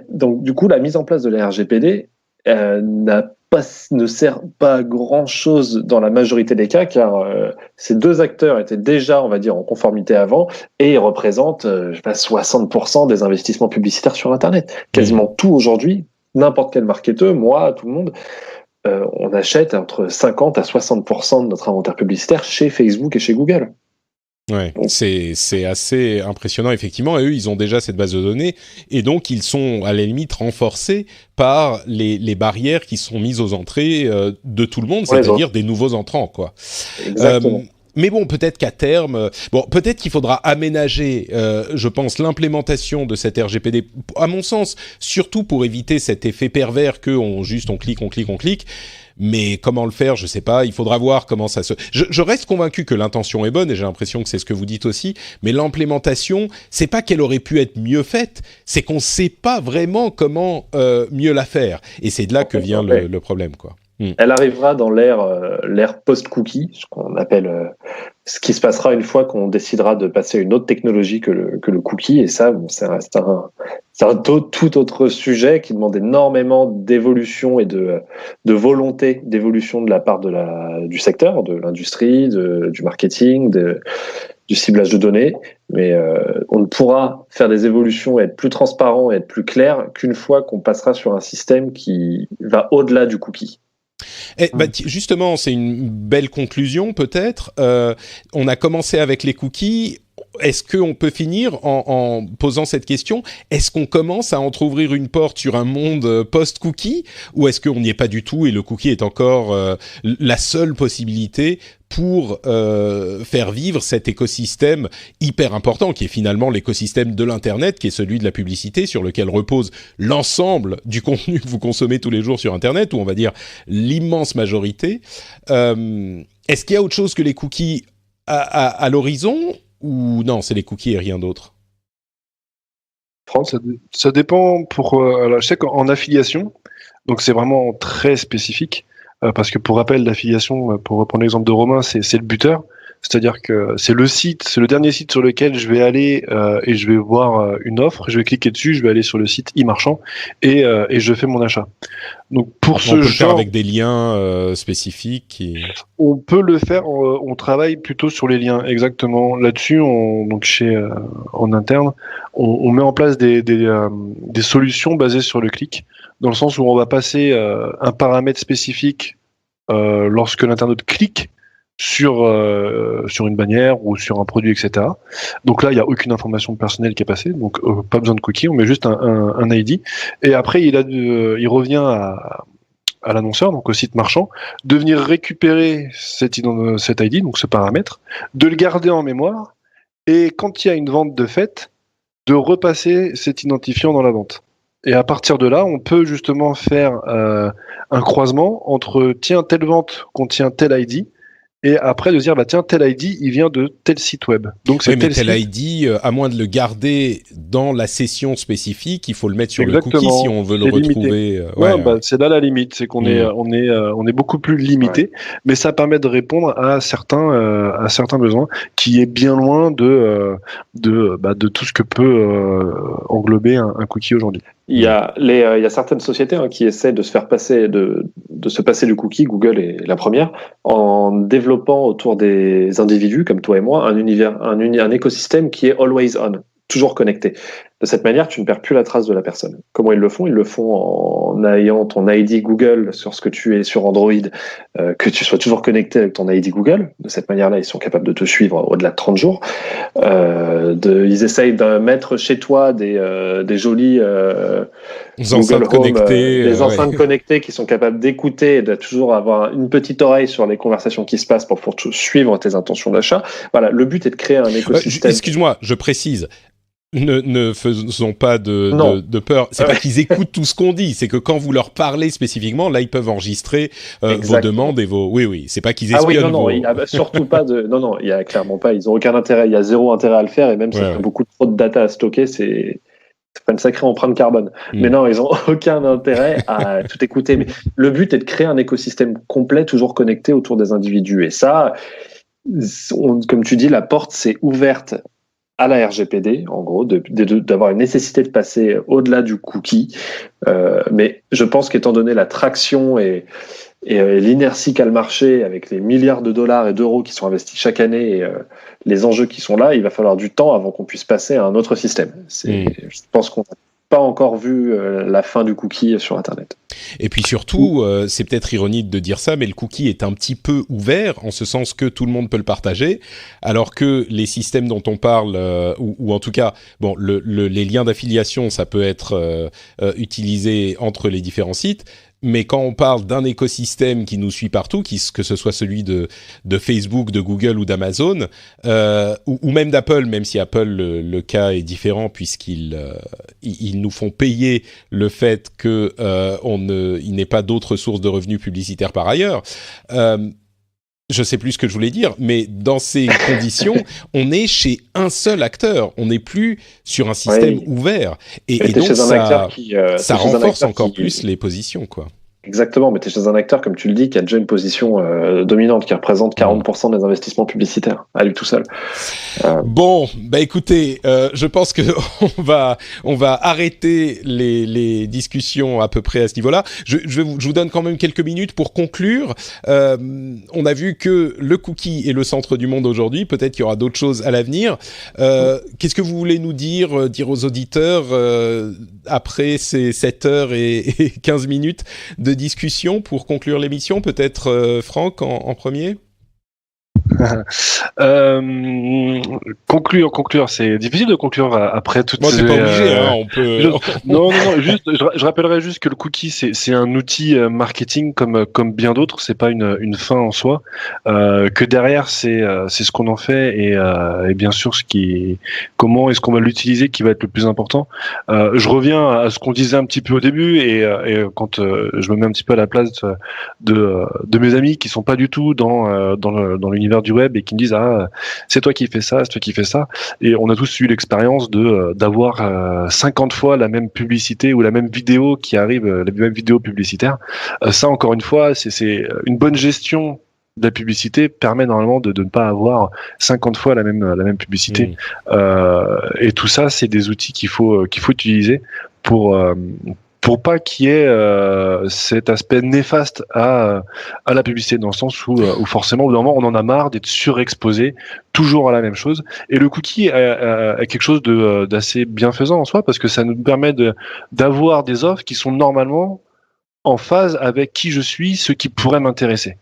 Donc, du coup, la mise en place de la RGPD ne sert pas à grand-chose dans la majorité des cas, car ces deux acteurs étaient déjà, on va dire, en conformité avant, et ils représentent 60% des investissements publicitaires sur Internet. Quasiment tout aujourd'hui, n'importe quel marketeur, moi, tout le monde, on achète entre 50 à 60% de notre inventaire publicitaire chez Facebook et chez Google. Ouais, c'est assez impressionnant effectivement, et eux ils ont déjà cette base de données, et donc ils sont à la limite renforcés par les barrières qui sont mises aux entrées de tout le monde, c'est-à-dire des nouveaux entrants, quoi. Exactement. Mais bon, peut-être qu'à terme, peut-être qu'il faudra aménager, je pense, l'implémentation de cette RGPD, à mon sens, surtout pour éviter cet effet pervers que on clique. Mais comment le faire, je sais pas. Il faudra voir comment ça se. Je reste convaincu que l'intention est bonne, et j'ai l'impression que c'est ce que vous dites aussi. Mais l'implémentation, c'est pas qu'elle aurait pu être mieux faite, c'est qu'on sait pas vraiment comment mieux la faire. Et c'est de là que vient le problème, quoi. Elle arrivera dans l'ère post-cookie, ce qu'on appelle ce qui se passera une fois qu'on décidera de passer à une autre technologie que le cookie. Et ça, c'est un tout autre sujet qui demande énormément d'évolution et de volonté d'évolution de la part du secteur, de l'industrie, du marketing, du ciblage de données. Mais on ne pourra faire des évolutions et être plus transparent et être plus clair qu'une fois qu'on passera sur un système qui va au-delà du cookie. Justement, c'est une belle conclusion peut-être. On a commencé avec les cookies. Est-ce qu'on peut finir en posant cette question ? Est-ce qu'on commence à entrouvrir une porte sur un monde post-cookie, ou est-ce qu'on n'y est pas du tout et le cookie est encore la seule possibilité pour faire vivre cet écosystème hyper important qui est finalement l'écosystème de l'Internet, qui est celui de la publicité, sur lequel repose l'ensemble du contenu que vous consommez tous les jours sur Internet, ou on va dire l'immense majorité. Est-ce qu'il y a autre chose que les cookies à l'horizon ? Ou non, c'est les cookies et rien d'autre? Ça dépend alors, je sais qu'en affiliation, donc c'est vraiment très spécifique, parce que pour rappel, l'affiliation, pour reprendre l'exemple de Romain, c'est le buteur. C'est-à-dire que c'est le dernier site sur lequel je vais aller et je vais voir une offre, je vais cliquer dessus, je vais aller sur le site e-marchand et je fais mon achat. Donc on peut le faire avec des liens spécifiques. On peut le faire. On travaille plutôt sur les liens, exactement. Là-dessus, en interne, on met en place des solutions basées sur le clic, dans le sens où on va passer un paramètre spécifique lorsque l'internaute clique sur une bannière ou sur un produit, etc. Donc là, il n'y a aucune information personnelle qui est passée, donc pas besoin de cookie, on met juste un ID. Et après, il revient à l'annonceur, donc au site marchand, de venir récupérer cet ID, donc ce paramètre, de le garder en mémoire, et quand il y a une vente de fait, de repasser cet identifiant dans la vente. Et à partir de là, on peut justement faire un croisement entre telle vente contient tel ID, et après de dire tel ID il vient de tel site web. Donc c'est tel ID, à moins de le garder dans la session spécifique, il faut le mettre sur Exactement. Le cookie si on veut le retrouver. C'est là la limite, c'est qu'on est beaucoup plus limité, mais ça permet de répondre à certains besoins qui est bien loin de tout ce que peut englober un cookie aujourd'hui. Il y a certaines sociétés qui essaient de se faire passer de se passer du cookie. Google est la première, en développant autour des individus comme toi et moi un écosystème qui est always on, toujours connecté. De cette manière, tu ne perds plus la trace de la personne. Comment ils le font ? Ils le font en ayant ton ID Google sur ce que tu es sur Android, que tu sois toujours connecté avec ton ID Google. De cette manière-là, ils sont capables de te suivre au-delà de 30 jours. Ils essayent de mettre chez toi des jolis enceintes connectées, des enceintes connectées qui sont capables d'écouter et de toujours avoir une petite oreille sur les conversations qui se passent pour suivre tes intentions d'achat. Voilà, le but est de créer un écosystème. Excuse-moi, je précise. Ne faisons pas de peur. C'est pas qu'ils écoutent tout ce qu'on dit, c'est que quand vous leur parlez spécifiquement, là ils peuvent enregistrer vos demandes et vos. Oui, c'est pas qu'ils espionnent. Il y a surtout pas de. Non, il y a clairement pas. Ils ont aucun intérêt. Il y a zéro intérêt à le faire, et même s'il y a beaucoup trop de data à stocker, c'est pas une sacrée empreinte carbone. Mais non, ils ont aucun intérêt à tout écouter. Mais le but est de créer un écosystème complet, toujours connecté autour des individus. Et ça, comme tu dis, la porte s'est ouverte à la RGPD, en gros, d'avoir une nécessité de passer au-delà du cookie. Mais je pense qu'étant donné la traction et l'inertie qu'a le marché, avec les milliards de dollars et d'euros qui sont investis chaque année et les enjeux qui sont là, il va falloir du temps avant qu'on puisse passer à un autre système. Je pense qu'on n'a pas encore vu la fin du cookie sur Internet. Et puis surtout, c'est peut-être ironique de dire ça, mais le cookie est un petit peu ouvert, en ce sens que tout le monde peut le partager, alors que les systèmes dont on parle, ou en tout cas, bon, les liens d'affiliation, ça peut être utilisé entre les différents sites. Mais quand on parle d'un écosystème qui nous suit partout, que ce soit celui de Facebook, de Google ou d'Amazon, ou même d'Apple, même si Apple le cas est différent puisqu'ils nous font payer le fait que il n'ait pas d'autres sources de revenus publicitaires par ailleurs. Je sais plus ce que je voulais dire, mais dans ces conditions, on est chez un seul acteur. On n'est plus sur un système ouvert. Et donc, ça renforce encore plus les positions, quoi. Exactement, mais tu es chez un acteur, comme tu le dis, qui a déjà une position dominante, qui représente 40% des investissements publicitaires, à lui tout seul. Bon, bah écoutez, je pense que on va arrêter les discussions à peu près à ce niveau-là. Je vous donne quand même quelques minutes pour conclure. On a vu que le cookie est le centre du monde aujourd'hui. Peut-être qu'il y aura d'autres choses à l'avenir. Qu'est-ce que vous voulez nous dire aux auditeurs après ces 7 heures et 15 minutes de discussion pour conclure l'émission? Peut-être Franck en premier. Conclure, c'est difficile de conclure après toutes ces... Bon, c'est pas obligé, hein, on peut... Non, juste, je rappellerai juste que le cookie, c'est un outil marketing comme bien d'autres, c'est pas une fin en soi, que derrière, c'est ce qu'on en fait et bien sûr, comment est-ce qu'on va l'utiliser qui va être le plus important. Je reviens à ce qu'on disait un petit peu au début et quand je me mets un petit peu à la place de mes amis qui sont pas du tout dans l'univers du web et qui me disent c'est toi qui fais ça, c'est toi qui fais ça, et on a tous eu l'expérience d'avoir 50 fois la même publicité ou la même vidéo qui arrive, la même vidéo publicitaire. Ça encore une fois c'est une bonne gestion de la publicité permet normalement de ne pas avoir 50 fois la même publicité. Et tout ça c'est des outils qu'il faut utiliser pour pas qu'il y ait cet aspect néfaste à la publicité, dans le sens où forcément au bout d'un moment on en a marre d'être surexposé toujours à la même chose, et le cookie a quelque chose d'assez bienfaisant en soi, parce que ça nous permet d'avoir des offres qui sont normalement en phase avec qui je suis, ce qui pourrait m'intéresser.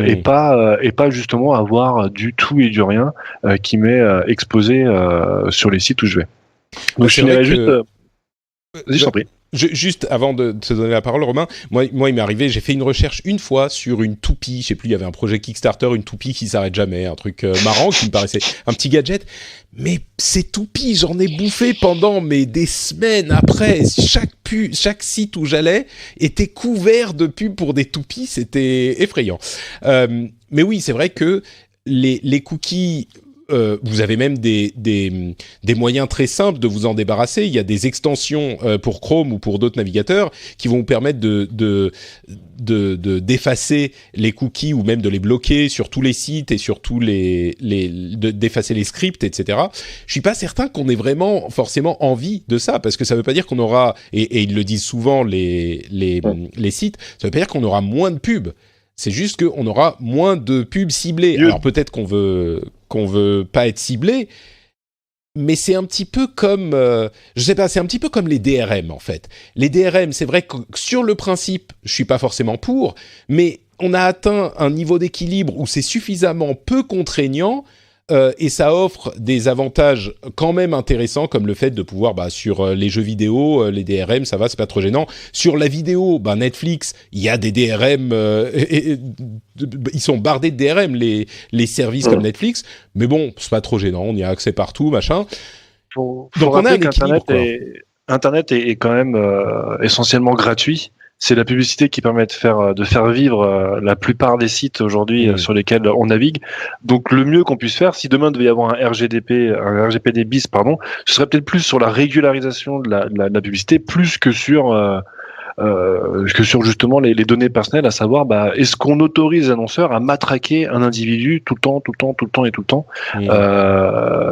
Et pas justement avoir du tout et du rien qui m'est exposé sur les sites où je vais. Donc je finirai juste... Vas-y, je t'en prie. Juste avant de te donner la parole, Romain, moi il m'est arrivé, j'ai fait une recherche une fois sur une toupie, je sais plus, il y avait un projet Kickstarter, une toupie qui s'arrête jamais, un truc marrant qui me paraissait un petit gadget, mais ces toupies, j'en ai bouffé pendant des semaines après. Chaque site où j'allais était couvert de pubs pour des toupies, c'était effrayant. Mais oui, c'est vrai que les cookies... vous avez même des moyens très simples de vous en débarrasser. Il y a des extensions pour Chrome ou pour d'autres navigateurs qui vont vous permettre d'effacer les cookies ou même de les bloquer sur tous les sites et sur tous d'effacer les scripts, etc. Je suis pas certain qu'on ait vraiment forcément envie de ça, parce que ça veut pas dire qu'on aura, et ils le disent souvent les sites, ça veut pas dire qu'on aura moins de pubs. C'est juste qu'on aura moins de pubs ciblées. Alors peut-être qu'on veut pas être ciblé, mais c'est un petit peu comme, je sais pas, c'est un petit peu comme les DRM en fait. Les DRM, c'est vrai que sur le principe, je suis pas forcément pour, mais on a atteint un niveau d'équilibre où c'est suffisamment peu contraignant. Et ça offre des avantages quand même intéressants, comme le fait de pouvoir, sur les jeux vidéo, les DRM, ça va, c'est pas trop gênant. Sur la vidéo, Netflix, il y a des DRM, ils sont bardés de DRM, les services comme Netflix, mais bon, c'est pas trop gênant, on y a accès partout, machin. Donc on a un équilibre. Internet est quand même essentiellement gratuit. C'est la publicité qui permet de faire vivre la plupart des sites aujourd'hui sur lesquels on navigue. Donc le mieux qu'on puisse faire, si demain devait y avoir un RGPD bis, ce serait peut-être plus sur la régularisation de la publicité, plus que sur que sur justement les données personnelles, à savoir, est-ce qu'on autorise les annonceurs à matraquer un individu tout le temps.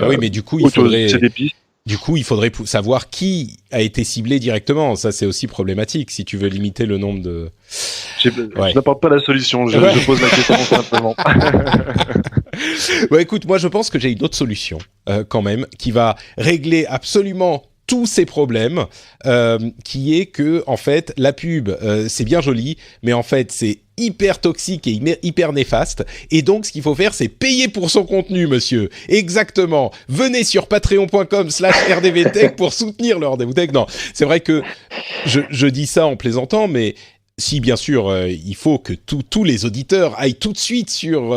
Oui, mais du coup, il faudrait savoir qui a été ciblé directement. Ça, c'est aussi problématique si tu veux limiter le nombre de... Je n'apporte pas la solution, je pose la question simplement. Écoute, moi je pense que j'ai une autre solution quand même, qui va régler absolument tous ces problèmes, qui est que en fait la pub c'est bien joli, mais en fait c'est hyper toxique et hyper néfaste, et donc ce qu'il faut faire c'est payer pour son contenu, monsieur. Exactement. Venez sur patreon.com/rdvtech pour soutenir le Rendez-vous Tech. Non, c'est vrai que je dis ça en plaisantant, mais si, bien sûr, il faut que tous les auditeurs aillent tout de suite sur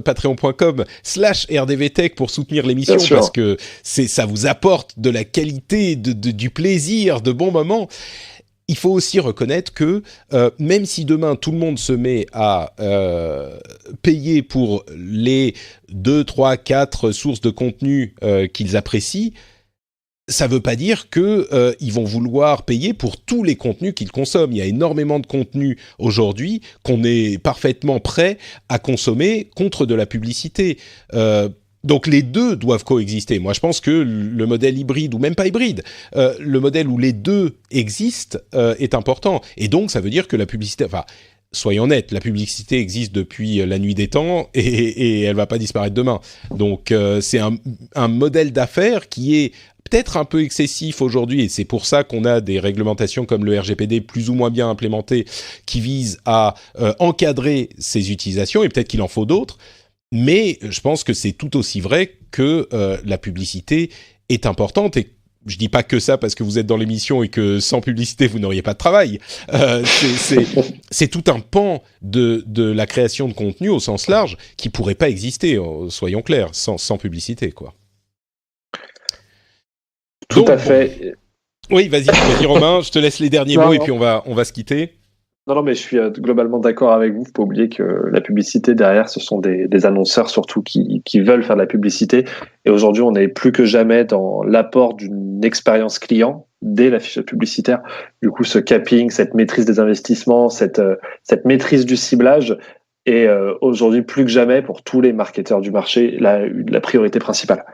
patreon.com/rdvtech pour soutenir l'émission, parce que ça vous apporte de la qualité, du plaisir, de bons moments. Il faut aussi reconnaître que même si demain tout le monde se met à payer pour les 2, 3, 4 sources de contenu qu'ils apprécient, ça ne veut pas dire qu'ils vont vouloir payer pour tous les contenus qu'ils consomment. Il y a énormément de contenus aujourd'hui qu'on est parfaitement prêt à consommer contre de la publicité. Donc les deux doivent coexister. Moi, je pense que le modèle hybride, ou même pas hybride, le modèle où les deux existent est important. Et donc, ça veut dire que la publicité... Enfin, soyons honnêtes, la publicité existe depuis la nuit des temps et elle ne va pas disparaître demain. Donc, c'est un modèle d'affaires qui est peut-être un peu excessif aujourd'hui, et c'est pour ça qu'on a des réglementations comme le RGPD plus ou moins bien implémentées qui visent à encadrer ces utilisations, et peut-être qu'il en faut d'autres, mais je pense que c'est tout aussi vrai que la publicité est importante, et je dis pas que ça parce que vous êtes dans l'émission et que sans publicité vous n'auriez pas de travail. C'est tout un pan de la création de contenu au sens large qui pourrait pas exister, soyons clairs, sans publicité, quoi. Tout à fait. Oui, vas-y Romain, je te laisse les derniers mots et puis on va se quitter. Non, mais je suis globalement d'accord avec vous. Faut pas oublier que la publicité derrière, ce sont des annonceurs surtout qui veulent faire de la publicité. Et aujourd'hui, on est plus que jamais dans l'apport d'une expérience client dès l'affichage publicitaire. Du coup, ce capping, cette maîtrise des investissements, cette maîtrise du ciblage est aujourd'hui plus que jamais pour tous les marketeurs du marché la priorité principale.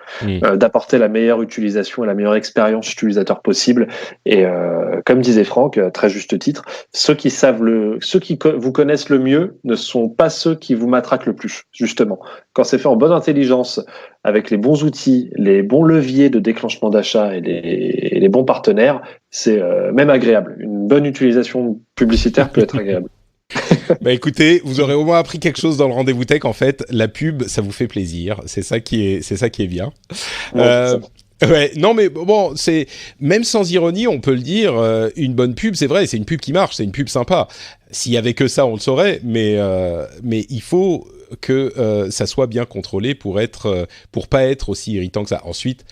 D'apporter la meilleure utilisation et la meilleure expérience utilisateur possible. Et comme disait Franck, très juste titre, ceux qui vous connaissent le mieux ne sont pas ceux qui vous matraquent le plus, justement. Quand c'est fait en bonne intelligence, avec les bons outils, les bons leviers de déclenchement d'achat et les bons partenaires, c'est même agréable. Une bonne utilisation publicitaire peut être agréable. Écoutez, vous aurez au moins appris quelque chose dans le Rendez-vous Tech. En fait, la pub, ça vous fait plaisir. C'est ça qui est bien. Non, mais bon, c'est même sans ironie, on peut le dire. Une bonne pub, c'est vrai, c'est une pub qui marche, c'est une pub sympa. S'il y avait que ça, on le saurait. Mais il faut que ça soit bien contrôlé pour pas être aussi irritant que ça. Ensuite,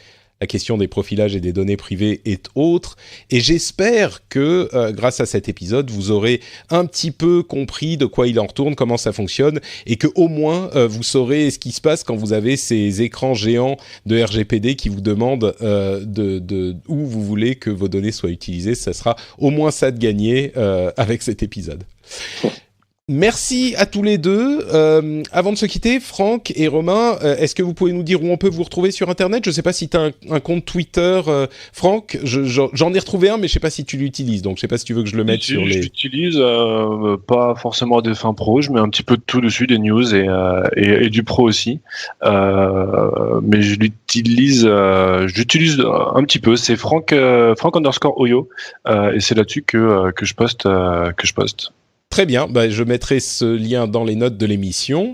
la question des profilages et des données privées est autre. Et j'espère que, grâce à cet épisode, vous aurez un petit peu compris de quoi il en retourne, comment ça fonctionne, et que au moins vous saurez ce qui se passe quand vous avez ces écrans géants de RGPD qui vous demandent où vous voulez que vos données soient utilisées. Ça sera au moins ça de gagner avec cet épisode. Merci à tous les deux. Avant de se quitter, Franck et Romain, est-ce que vous pouvez nous dire où on peut vous retrouver sur Internet ? Je ne sais pas si tu as un compte Twitter, Franck. J'en ai retrouvé un, mais je ne sais pas si tu l'utilises. Donc, je ne sais pas si tu veux que je le mette sur les... Je l'utilise, pas forcément à des fins pro. Je mets un petit peu de tout dessus, des news et du pro aussi. Mais j'utilise un petit peu. C'est Franck _Oyo. Et c'est là-dessus que je poste. Très bien, je mettrai ce lien dans les notes de l'émission.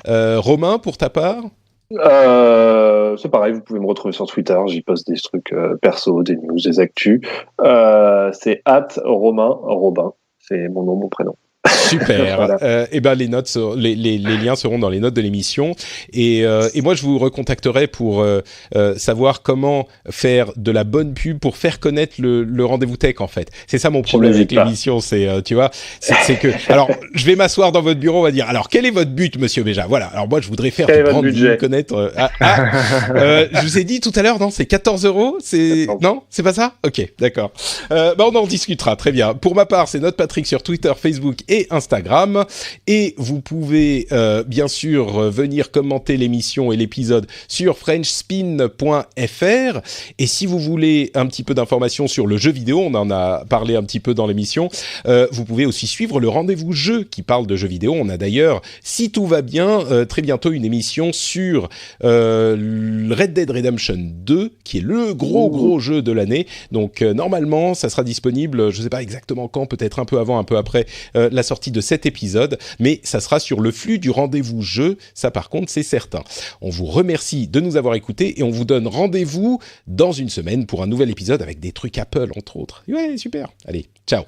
Romain, pour ta part ? C'est pareil, vous pouvez me retrouver sur Twitter, j'y poste des trucs perso, des news, des actus. C'est @Romain Robin, c'est mon nom, mon prénom. Super. Voilà. Et ben les notes, les liens seront dans les notes de l'émission. Et moi, je vous recontacterai pour savoir comment faire de la bonne pub pour faire connaître le rendez-vous tech. En fait, c'est ça mon problème avec l'émission. C'est tu vois, c'est que alors je vais m'asseoir dans votre bureau, on va dire. Alors quel est votre but, Monsieur Béja? Voilà. Alors moi, je voudrais faire du branding, connaître. Je vous ai dit tout à l'heure, non, c'est 14 €. C'est non, c'est pas ça. Ok, d'accord. On en discutera. Très bien. Pour ma part, c'est Note Patrick sur Twitter, Facebook et Instagram, et vous pouvez bien sûr venir commenter l'émission et l'épisode sur frenchspin.fr. Et si vous voulez un petit peu d'informations sur le jeu vidéo, on en a parlé un petit peu dans l'émission, vous pouvez aussi suivre le rendez-vous jeu qui parle de jeux vidéo. On a d'ailleurs, si tout va bien, très bientôt une émission sur Red Dead Redemption 2, qui est le gros jeu de l'année. Donc normalement, ça sera disponible, je ne sais pas exactement quand, peut-être un peu avant, un peu après la sortie de cet épisode, mais ça sera sur le flux du rendez-vous jeu, ça par contre c'est certain. On vous remercie de nous avoir écoutés et on vous donne rendez-vous dans une semaine pour un nouvel épisode avec des trucs Apple entre autres. Ouais, super. Allez, ciao.